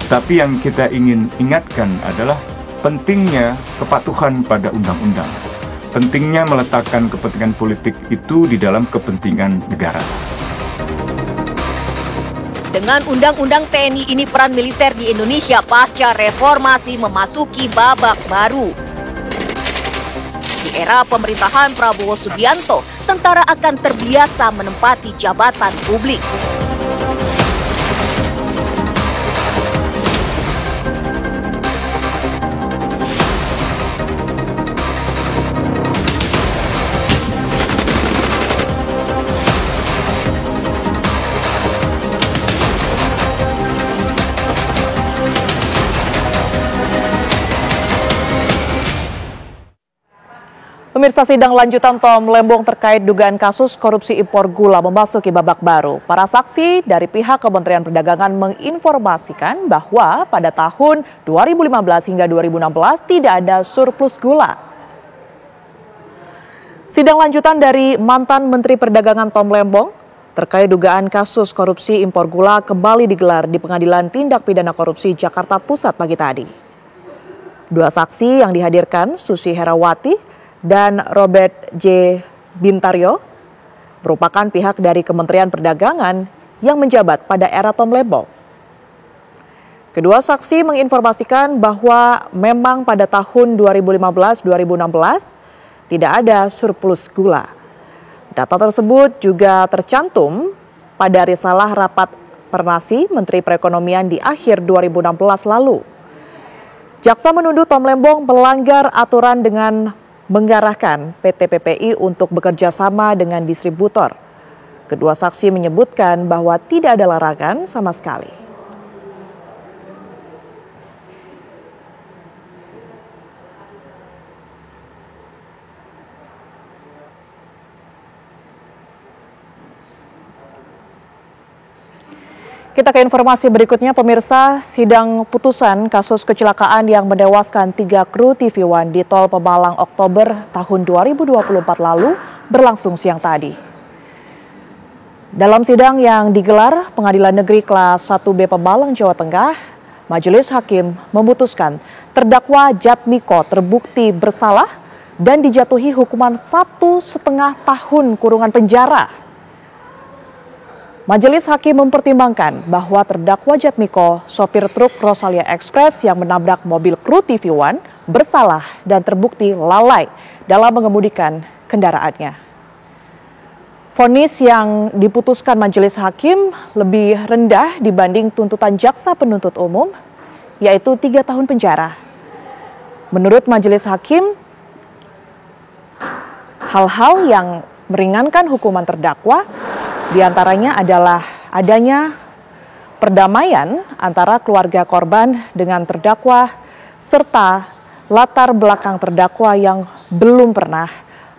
Tapi yang kita ingin ingatkan adalah pentingnya kepatuhan pada undang-undang. Pentingnya meletakkan kepentingan politik itu di dalam kepentingan negara.
Dengan Undang-Undang TNI ini, peran militer di Indonesia pasca reformasi memasuki babak baru. Di era pemerintahan Prabowo Subianto, tentara akan terbiasa menempati jabatan publik.
Pemirsa, sidang lanjutan Tom Lembong terkait dugaan kasus korupsi impor gula memasuki babak baru. Para saksi dari pihak Kementerian Perdagangan menginformasikan bahwa pada tahun 2015 hingga 2016 tidak ada surplus gula. Sidang lanjutan dari mantan Menteri Perdagangan Tom Lembong terkait dugaan kasus korupsi impor gula kembali digelar di Pengadilan Tindak Pidana Korupsi Jakarta Pusat pagi tadi. Dua saksi yang dihadirkan, Susi Herawati dan Robert J. Bintaryo, merupakan pihak dari Kementerian Perdagangan yang menjabat pada era Tom Lembong. Kedua saksi menginformasikan bahwa memang pada tahun 2015-2016 tidak ada surplus gula. Data tersebut juga tercantum pada risalah rapat Pernasi Menteri Perekonomian di akhir 2016 lalu. Jaksa menuduh Tom Lembong melanggar aturan dengan mengarahkan PT PPI untuk bekerja sama dengan distributor. Kedua saksi menyebutkan bahwa tidak ada larangan sama sekali. Kita ke informasi berikutnya, pemirsa. Sidang putusan kasus kecelakaan yang menewaskan 3 kru TV One di Tol Pemalang Oktober tahun 2024 lalu berlangsung siang tadi. Dalam sidang yang digelar Pengadilan Negeri Kelas 1B Pemalang, Jawa Tengah, Majelis Hakim memutuskan terdakwa Jatmiko terbukti bersalah dan dijatuhi hukuman 1,5 tahun kurungan penjara. Majelis Hakim mempertimbangkan bahwa terdakwa Jatmiko, sopir truk Rosalia Express yang menabrak mobil kru TV One, bersalah dan terbukti lalai dalam mengemudikan kendaraannya. Vonis yang diputuskan Majelis Hakim lebih rendah dibanding tuntutan jaksa penuntut umum, yaitu 3 tahun penjara. Menurut Majelis Hakim, hal-hal yang meringankan hukuman terdakwa diantaranya adalah adanya perdamaian antara keluarga korban dengan terdakwa serta latar belakang terdakwa yang belum pernah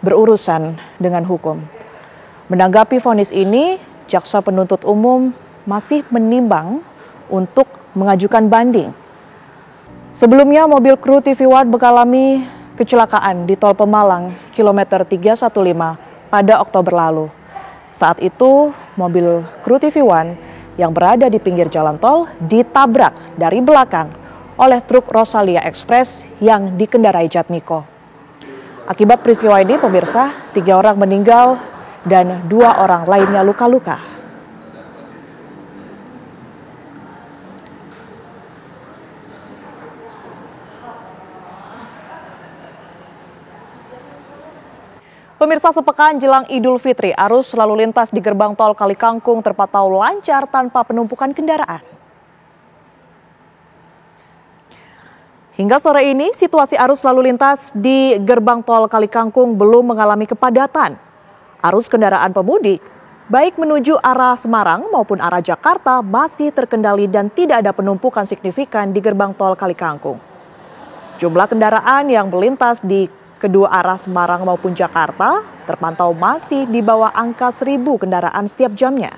berurusan dengan hukum. Menanggapi vonis ini, jaksa penuntut umum masih menimbang untuk mengajukan banding. Sebelumnya, mobil kru TV One mengalami kecelakaan di Tol Pemalang, kilometer 315 pada Oktober lalu. Saat itu, mobil kru TV One yang berada di pinggir jalan tol ditabrak dari belakang oleh truk Rosalia Express yang dikendarai Jatmiko. Akibat peristiwa ini, pemirsa, 3 orang meninggal dan 2 orang lainnya luka-luka. Pemirsa, sepekan jelang Idul Fitri, arus lalu lintas di gerbang tol Kalikangkung terpantau lancar tanpa penumpukan kendaraan. Hingga sore ini, situasi arus lalu lintas di gerbang tol Kalikangkung belum mengalami kepadatan. Arus kendaraan pemudik, baik menuju arah Semarang maupun arah Jakarta, masih terkendali dan tidak ada penumpukan signifikan di gerbang tol Kalikangkung. Jumlah kendaraan yang melintas di kedua arah Semarang maupun Jakarta terpantau masih di bawah angka 1.000 kendaraan setiap jamnya.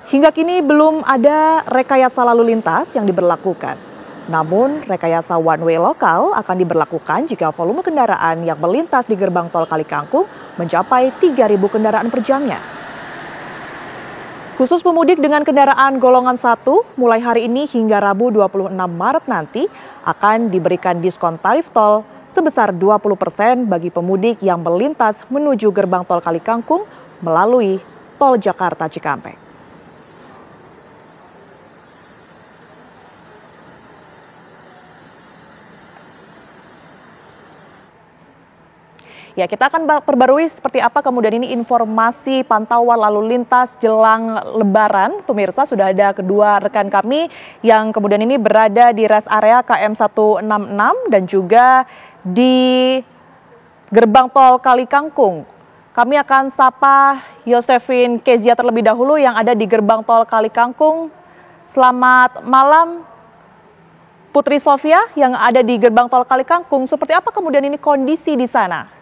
Hingga kini belum ada rekayasa lalu lintas yang diberlakukan. Namun, rekayasa one way lokal akan diberlakukan jika volume kendaraan yang melintas di gerbang tol Kalikangkung mencapai 3.000 kendaraan per jamnya. Khusus pemudik dengan kendaraan golongan 1, mulai hari ini hingga Rabu 26 Maret nanti akan diberikan diskon tarif tol sebesar 20% bagi pemudik yang melintas menuju gerbang tol Kalikangkung melalui tol Jakarta Cikampek. Ya, kita akan perbarui seperti apa kemudian ini informasi pantauan lalu lintas jelang Lebaran. Pemirsa, sudah ada kedua rekan kami yang kemudian ini berada di rest area KM 166 dan juga di gerbang tol Kalikangkung. Kami akan sapa Yosefin Kezia terlebih dahulu yang ada di gerbang tol Kalikangkung. Selamat malam, Putri Sofia yang ada di gerbang tol Kalikangkung. Seperti apa kemudian ini kondisi di sana?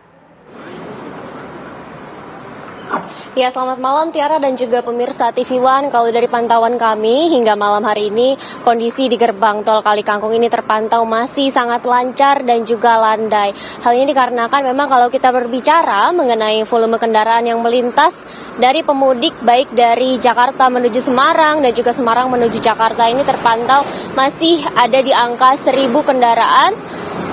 Ya, selamat malam Tiara dan juga pemirsa TV One. Kalau dari pantauan kami hingga malam hari ini, kondisi di gerbang tol Kalikangkung ini terpantau masih sangat lancar dan juga landai. Hal ini dikarenakan memang kalau kita berbicara mengenai volume kendaraan yang melintas dari pemudik baik dari Jakarta menuju Semarang dan juga Semarang menuju Jakarta ini terpantau masih ada di angka 1.000 kendaraan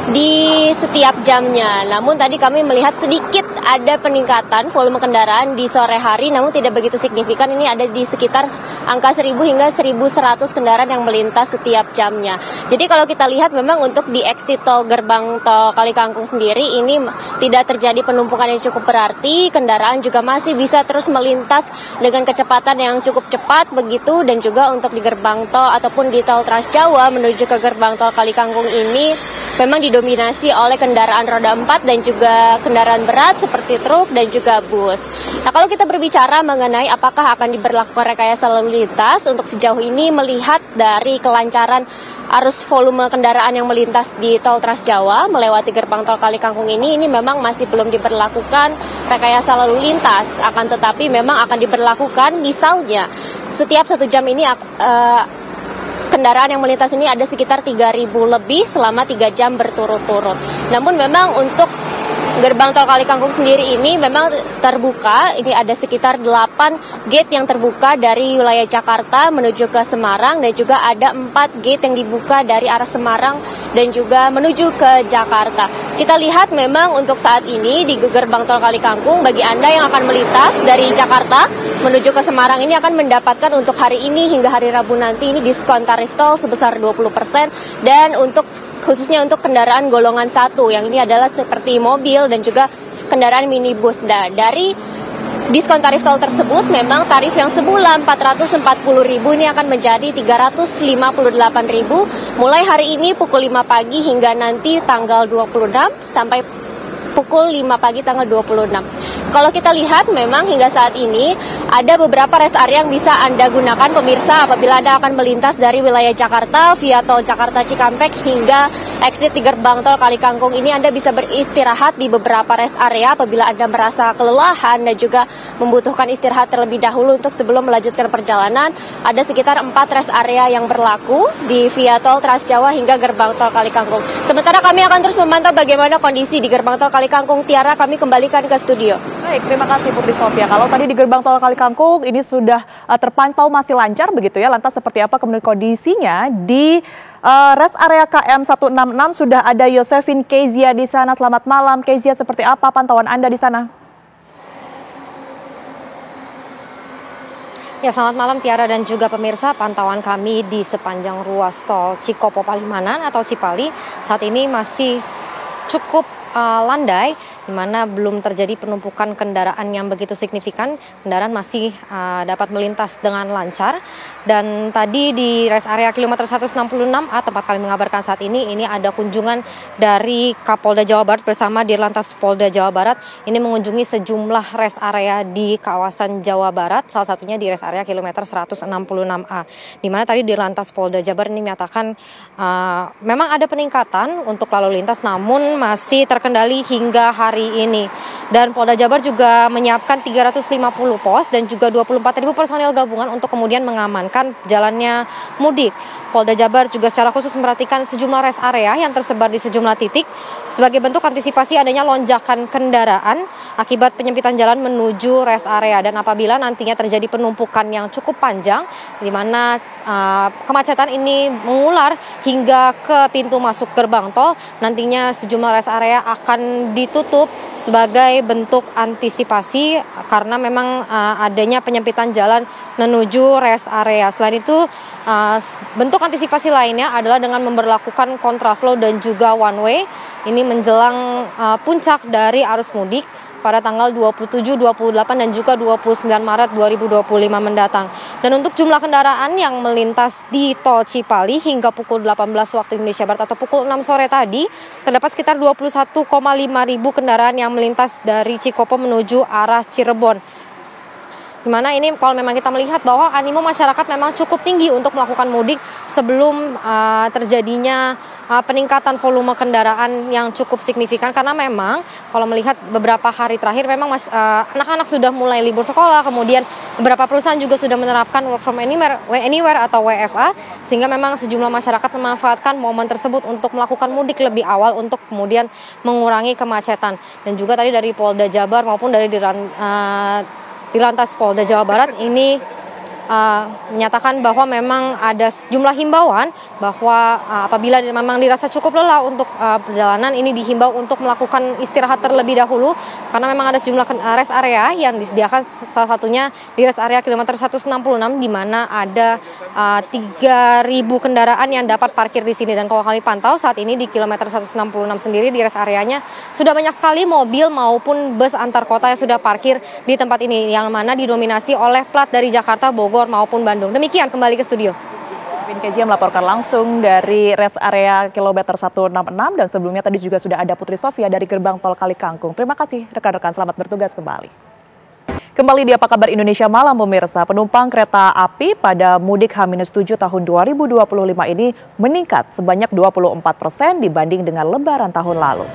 di setiap jamnya. Namun tadi kami melihat sedikit ada peningkatan volume kendaraan di sore hari, namun tidak begitu signifikan. Ini ada di sekitar angka 1.000 hingga 1.100 kendaraan yang melintas setiap jamnya. Jadi kalau kita lihat memang untuk di exit tol gerbang tol Kalikangkung sendiri ini tidak terjadi penumpukan yang cukup berarti. Kendaraan juga masih bisa terus melintas dengan kecepatan yang cukup cepat begitu, dan juga untuk di gerbang tol ataupun di tol Trans Jawa menuju ke gerbang tol Kalikangkung ini memang didominasi oleh kendaraan roda 4 dan juga kendaraan berat seperti truk dan juga bus. Nah, kalau kita berbicara mengenai apakah akan diberlakukan rekayasa lalu lintas, untuk sejauh ini melihat dari kelancaran arus volume kendaraan yang melintas di tol Trans Jawa melewati gerbang tol Kalikangkung ini memang masih belum diberlakukan rekayasa lalu lintas. Akan tetapi memang akan diberlakukan misalnya setiap 1 jam ini kendaraan yang melintas ini ada sekitar 3.000 lebih selama 3 jam berturut-turut. Namun memang untuk gerbang tol Kalikangkung sendiri ini memang terbuka. Ini ada sekitar 8 gate yang terbuka dari wilayah Jakarta menuju ke Semarang, dan juga ada 4 gate yang dibuka dari arah Semarang
dan juga menuju ke Jakarta. Kita lihat memang untuk saat ini di gerbang tol Kali Kangkung, bagi Anda yang akan melintas dari Jakarta menuju ke Semarang ini akan mendapatkan untuk hari ini hingga hari Rabu nanti ini diskon tarif tol sebesar 20%, dan khususnya untuk kendaraan golongan 1 yang ini adalah seperti mobil dan juga kendaraan minibus. Nah, dari diskon tarif tol tersebut memang tarif yang semula 440.000 ini akan menjadi 358.000 mulai hari ini pukul 5 pagi hingga nanti tanggal 26 sampai pukul 5 pagi tanggal 26. Kalau kita lihat memang hingga saat ini ada beberapa rest area yang bisa Anda gunakan pemirsa apabila Anda akan melintas dari wilayah Jakarta via tol Jakarta Cikampek hingga exit di gerbang tol Kali Kangkung ini. Anda bisa beristirahat di beberapa rest area apabila Anda merasa kelelahan dan juga membutuhkan istirahat terlebih dahulu untuk sebelum melanjutkan perjalanan. Ada sekitar 4 rest area yang berlaku di via tol Trans Jawa hingga gerbang tol Kali Kangkung. Sementara kami akan terus memantau bagaimana kondisi di gerbang tol Kali Kangkung. Tiara, kami kembalikan ke studio.
Baik, terima kasih Putri Sofia. Kalau tadi di gerbang tol Kali Kangkung ini sudah terpantau masih lancar begitu ya. Lantas seperti apa kemudian kondisinya di rest area KM 166 sudah ada Yosefin Kezia di sana. Selamat malam Kezia, seperti apa pantauan Anda di sana?
Ya, selamat malam Tiara dan juga pemirsa. Pantauan kami di sepanjang ruas tol Cikopo Palimanan atau Cipali saat ini masih cukup landai, di mana belum terjadi penumpukan kendaraan yang begitu signifikan. Kendaraan masih dapat melintas dengan lancar. Dan tadi di rest area kilometer 166A tempat kami mengabarkan saat ini ada kunjungan dari Kapolda Jawa Barat bersama Dirlantas Polda Jawa Barat. Ini mengunjungi sejumlah rest area di kawasan Jawa Barat, salah satunya di rest area kilometer 166A. Di mana tadi Dirlantas Polda Jawa Barat ini menyatakan memang ada peningkatan untuk lalu lintas, namun masih terkendali hingga hari ini. Dan Polda Jabar juga menyiapkan 350 pos dan juga 24.000 personil gabungan untuk kemudian mengamankan jalannya mudik. Polda Jabar juga secara khusus memperhatikan sejumlah rest area yang tersebar di sejumlah titik sebagai bentuk antisipasi adanya lonjakan kendaraan akibat penyempitan jalan menuju rest area. Dan apabila nantinya terjadi penumpukan yang cukup panjang, di mana kemacetan ini mengular hingga ke pintu masuk gerbang tol, nantinya sejumlah rest area akan ditutup sebagai bentuk antisipasi karena memang adanya penyempitan jalan menuju rest area. Selain itu, bentuk antisipasi lainnya adalah dengan memberlakukan kontraflow dan juga one way. Ini menjelang puncak dari arus mudik pada tanggal 27, 28 dan juga 29 Maret 2025 mendatang. Dan untuk jumlah kendaraan yang melintas di tol Cipali hingga pukul 18 waktu Indonesia Barat atau pukul 6 sore tadi, terdapat sekitar 21,5 ribu kendaraan yang melintas dari Cikopo menuju arah Cirebon. Dimana ini kalau memang kita melihat bahwa animo masyarakat memang cukup tinggi untuk melakukan mudik sebelum terjadinya peningkatan volume kendaraan yang cukup signifikan, karena memang kalau melihat beberapa hari terakhir memang anak-anak sudah mulai libur sekolah, kemudian beberapa perusahaan juga sudah menerapkan work from anywhere atau WFA, sehingga memang sejumlah masyarakat memanfaatkan momen tersebut untuk melakukan mudik lebih awal untuk kemudian mengurangi kemacetan. Dan juga tadi dari Polda Jabar maupun dari Dirlantas Polda Jawa Barat ini menyatakan bahwa memang ada sejumlah himbauan bahwa apabila memang dirasa cukup lelah untuk perjalanan, ini dihimbau untuk melakukan istirahat terlebih dahulu karena memang ada sejumlah rest area yang disediakan, salah satunya di rest area kilometer 166 di mana ada 3.000 kendaraan yang dapat parkir di sini. Dan kalau kami pantau saat ini di kilometer 166 sendiri di rest areanya sudah banyak sekali mobil maupun bus antar kota yang sudah parkir di tempat ini, yang mana didominasi oleh plat dari Jakarta, Bogor maupun Bandung. Demikian, kembali ke studio.
Yosefin Kezia melaporkan langsung dari rest area kilometer 166 dan sebelumnya tadi juga sudah ada Putri Sofia dari gerbang tol Kali Kangkung. Terima kasih rekan-rekan, selamat bertugas kembali. Kembali di Apa Kabar Indonesia Malam pemirsa, penumpang kereta api pada mudik H-7 tahun 2025 ini meningkat sebanyak 24% dibanding dengan lebaran tahun lalu.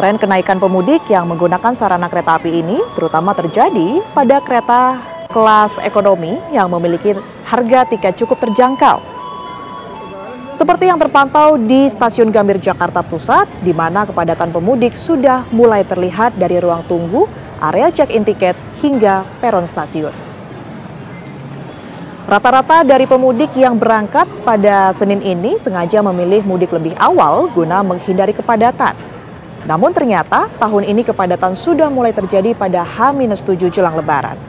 Tren kenaikan pemudik yang menggunakan sarana kereta api ini terutama terjadi pada kereta kelas ekonomi yang memiliki harga tiket cukup terjangkau. Seperti yang terpantau di Stasiun Gambir Jakarta Pusat, di mana kepadatan pemudik sudah mulai terlihat dari ruang tunggu, area check-in tiket hingga peron stasiun. Rata-rata dari pemudik yang berangkat pada Senin ini sengaja memilih mudik lebih awal guna menghindari kepadatan. Namun ternyata tahun ini kepadatan sudah mulai terjadi pada H-7 jelang Lebaran.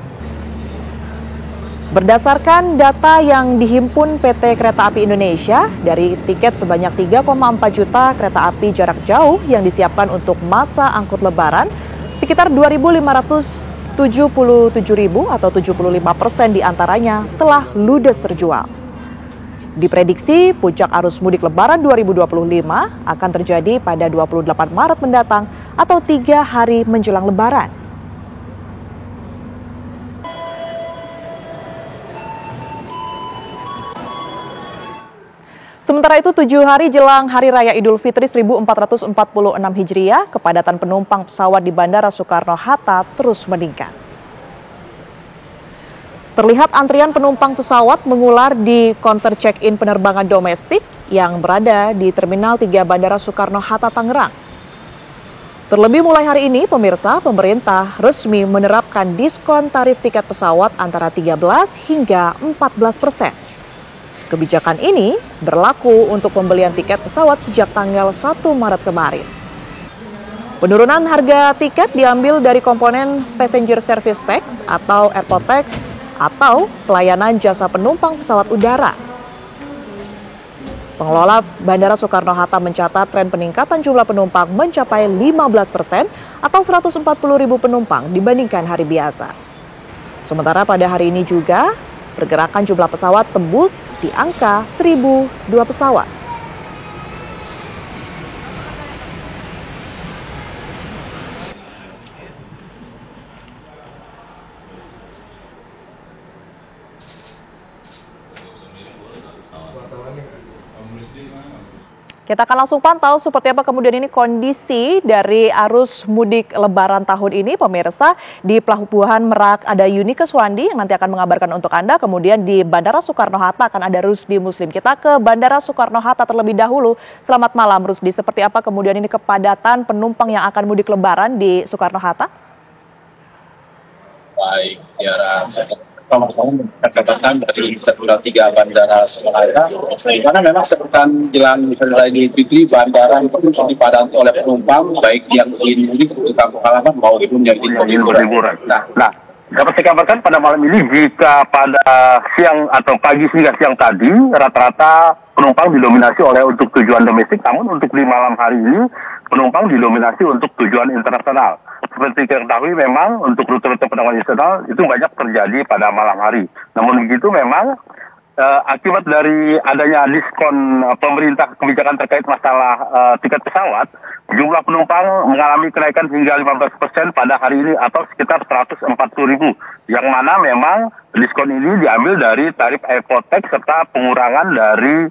Berdasarkan data yang dihimpun PT Kereta Api Indonesia, dari tiket sebanyak 3,4 juta kereta api jarak jauh yang disiapkan untuk masa angkut Lebaran, sekitar 2.577.000 atau 75% diantaranya telah ludes terjual. Diprediksi puncak arus mudik Lebaran 2025 akan terjadi pada 28 Maret mendatang atau 3 hari menjelang Lebaran. Sementara itu 7 hari jelang Hari Raya Idul Fitri 1446 Hijriah, kepadatan penumpang pesawat di Bandara Soekarno-Hatta terus meningkat. Terlihat antrian penumpang pesawat mengular di counter check-in penerbangan domestik yang berada di Terminal 3 Bandara Soekarno-Hatta, Tangerang. Terlebih mulai hari ini, pemirsa, pemerintah resmi menerapkan diskon tarif tiket pesawat antara 13 hingga 14%. Kebijakan ini berlaku untuk pembelian tiket pesawat sejak tanggal 1 Maret kemarin. Penurunan harga tiket diambil dari komponen Passenger Service Tax atau Airport Tax atau pelayanan jasa penumpang pesawat udara. Pengelola Bandara Soekarno-Hatta mencatat tren peningkatan jumlah penumpang mencapai 15% atau 140.000 penumpang dibandingkan hari biasa. Sementara pada hari ini juga, pergerakan jumlah pesawat tembus di angka 1.002 pesawat. Kita akan langsung pantau seperti apa kemudian ini kondisi dari arus mudik Lebaran tahun ini, pemirsa. Di Pelabuhan Merak ada Yunike Suwandi yang nanti akan mengabarkan untuk Anda. Kemudian di Bandara Soekarno-Hatta akan ada Rusdi Muslim. Kita ke Bandara Soekarno-Hatta terlebih dahulu. Selamat malam Rusdi, seperti apa kemudian ini kepadatan penumpang yang akan mudik Lebaran di Soekarno-Hatta?
Baik, Tiara, catatan dari Terminal 3 Bandara Soekarno-Hatta, di mana memang sepekan jelang Hari Raya Idul Fitri, bandara itu dipadati oleh penumpang, baik yang ingin mudik ke kampung halaman maupun yang ingin liburan. Nah, dapat saya kabarkan pada malam ini, jika pada siang atau pagi hingga siang tadi, rata-rata penumpang didominasi oleh untuk tujuan domestik, namun untuk di malam hari ini, penumpang didominasi untuk tujuan internasional. Seperti kita ketahui memang untuk rute-rute penerbangan internasional itu banyak terjadi pada malam hari. Namun begitu memang akibat dari adanya diskon pemerintah kebijakan terkait masalah tiket pesawat, jumlah penumpang mengalami kenaikan hingga 15% pada hari ini atau sekitar 140.000. Yang mana memang diskon ini diambil dari tarif Airport Tax serta pengurangan dari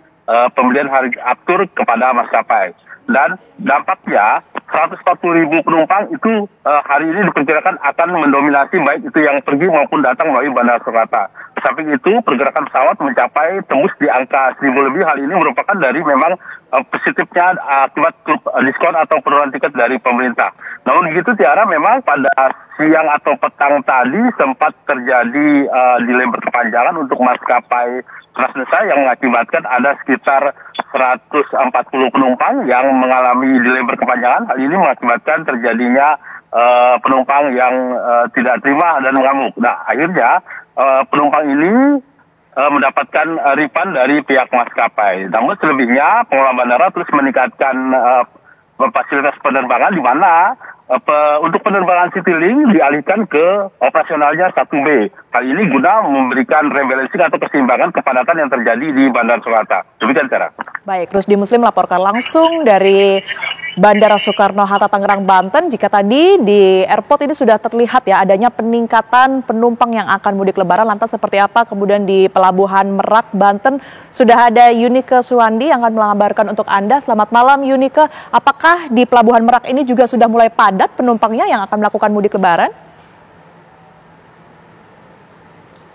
pembelian harga aftur kepada maskapai. Dan dampaknya 140.000 penumpang itu hari ini diperkirakan akan mendominasi baik itu yang pergi maupun datang melalui Bandara Soekarno-Hatta. Samping itu pergerakan pesawat mencapai tembus di angka 1.000 lebih. Hal ini merupakan dari memang positifnya akibat diskon atau penurunan tiket dari pemerintah. Namun begitu Tiara, memang pada siang atau petang tadi sempat terjadi delay berkepanjangan untuk maskapai Transnusa yang mengakibatkan ada sekitar 140 penumpang yang mengalami delay berkepanjangan. Hal ini mengakibatkan terjadinya penumpang yang tidak terima dan mengamuk. Nah, akhirnya penumpang ini mendapatkan refund dari pihak maskapai. Namun selebihnya pengelola bandara terus meningkatkan fasilitas penerbangan di mana untuk penerbangan Citylink dialihkan ke operasionalnya 1B. Hal ini guna memberikan rebalancing atau keseimbangan kepadatan yang terjadi di Bandara Soekarno-Hatta. Demikian cara.
Baik, Rusdi Muslim melaporkan langsung dari Bandara Soekarno-Hatta, Tangerang, Banten. Jika tadi di airport ini sudah terlihat ya adanya peningkatan penumpang yang akan mudik Lebaran, lantas seperti apa kemudian di Pelabuhan Merak, Banten sudah ada Yunike Suwandi yang akan mengabarkan untuk Anda. Selamat malam Yunike, apakah di Pelabuhan Merak ini juga sudah mulai padat penumpangnya yang akan melakukan mudik Lebaran?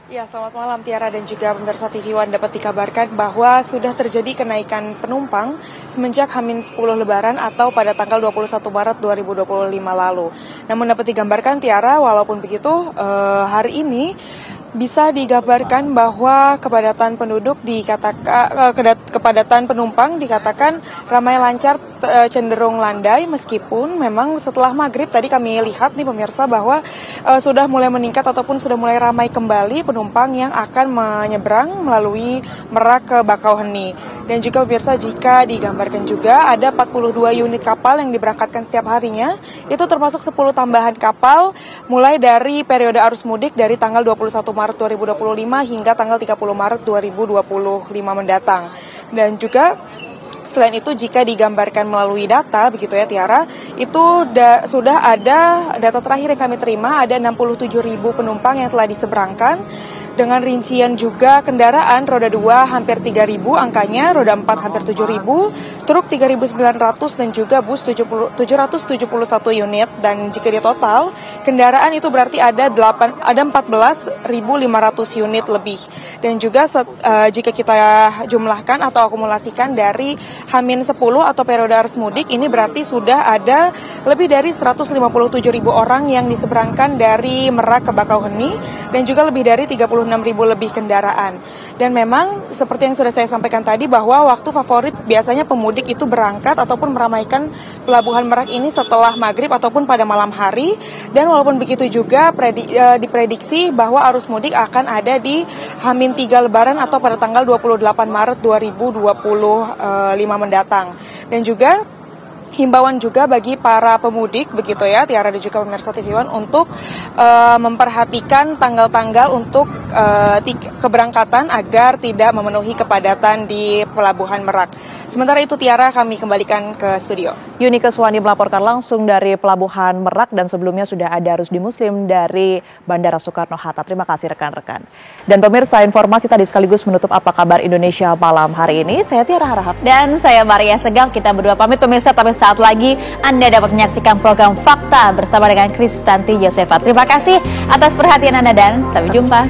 Ya, selamat malam Tiara dan juga pemirsa TV One. Dapat dikabarkan bahwa sudah terjadi kenaikan penumpang semenjak H-10 Lebaran atau pada tanggal 21 Maret 2025 lalu. Namun dapat digambarkan Tiara, walaupun begitu hari ini bisa digambarkan bahwa kepadatan penduduk kepadatan penumpang dikatakan ramai lancar, cenderung landai, meskipun memang setelah maghrib tadi kami lihat nih pemirsa bahwa sudah mulai meningkat ataupun sudah mulai ramai kembali penumpang yang akan menyeberang melalui Merak ke Bakauheni. Dan juga pemirsa, jika digambarkan juga ada 42 unit kapal yang diberangkatkan setiap harinya, itu termasuk 10 tambahan kapal mulai dari periode arus mudik dari tanggal 21 Maret 2025 hingga tanggal 30 Maret 2025 mendatang. Dan juga selain itu jika digambarkan melalui data begitu ya Tiara, itu sudah ada data terakhir yang kami terima, ada 67.000 penumpang yang telah diseberangkan. Dengan rincian juga kendaraan roda 2 hampir 3.000 angkanya, roda 4 hampir 7.000, truk 3.900 dan juga bus 771 unit. Dan jika di total kendaraan itu berarti ada 14.500 unit lebih. Dan juga jika kita jumlahkan atau akumulasikan dari H-10 atau periode arus mudik, ini berarti sudah ada lebih dari 157.000 orang yang diseberangkan dari Merak ke Bakauheni dan juga lebih dari 36.000 lebih kendaraan. Dan memang seperti yang sudah saya sampaikan tadi bahwa waktu favorit biasanya pemudik itu berangkat ataupun meramaikan Pelabuhan Merak ini setelah maghrib ataupun pada malam hari. Dan walaupun begitu juga diprediksi bahwa arus mudik akan ada di H-3 Lebaran atau pada tanggal 28 Maret 2025 mendatang. Dan juga himbauan juga bagi para pemudik begitu ya Tiara dan juga pemirsa TV One untuk memperhatikan tanggal-tanggal untuk keberangkatan agar tidak memenuhi kepadatan di Pelabuhan Merak. Sementara itu Tiara, kami kembalikan ke studio.
Yuni Keswani melaporkan langsung dari Pelabuhan Merak dan sebelumnya sudah ada Rusdi Muslim dari Bandara Soekarno-Hatta. Terima kasih rekan-rekan. Dan pemirsa, informasi tadi sekaligus menutup Apa Kabar Indonesia malam hari ini. Saya Tiara Harahap.
Dan saya Maria Segaf. Kita berdua pamit pemirsa, tapi saat lagi Anda dapat menyaksikan program Fakta bersama dengan Kristanti Yosefa. Terima kasih atas perhatian Anda dan sampai jumpa.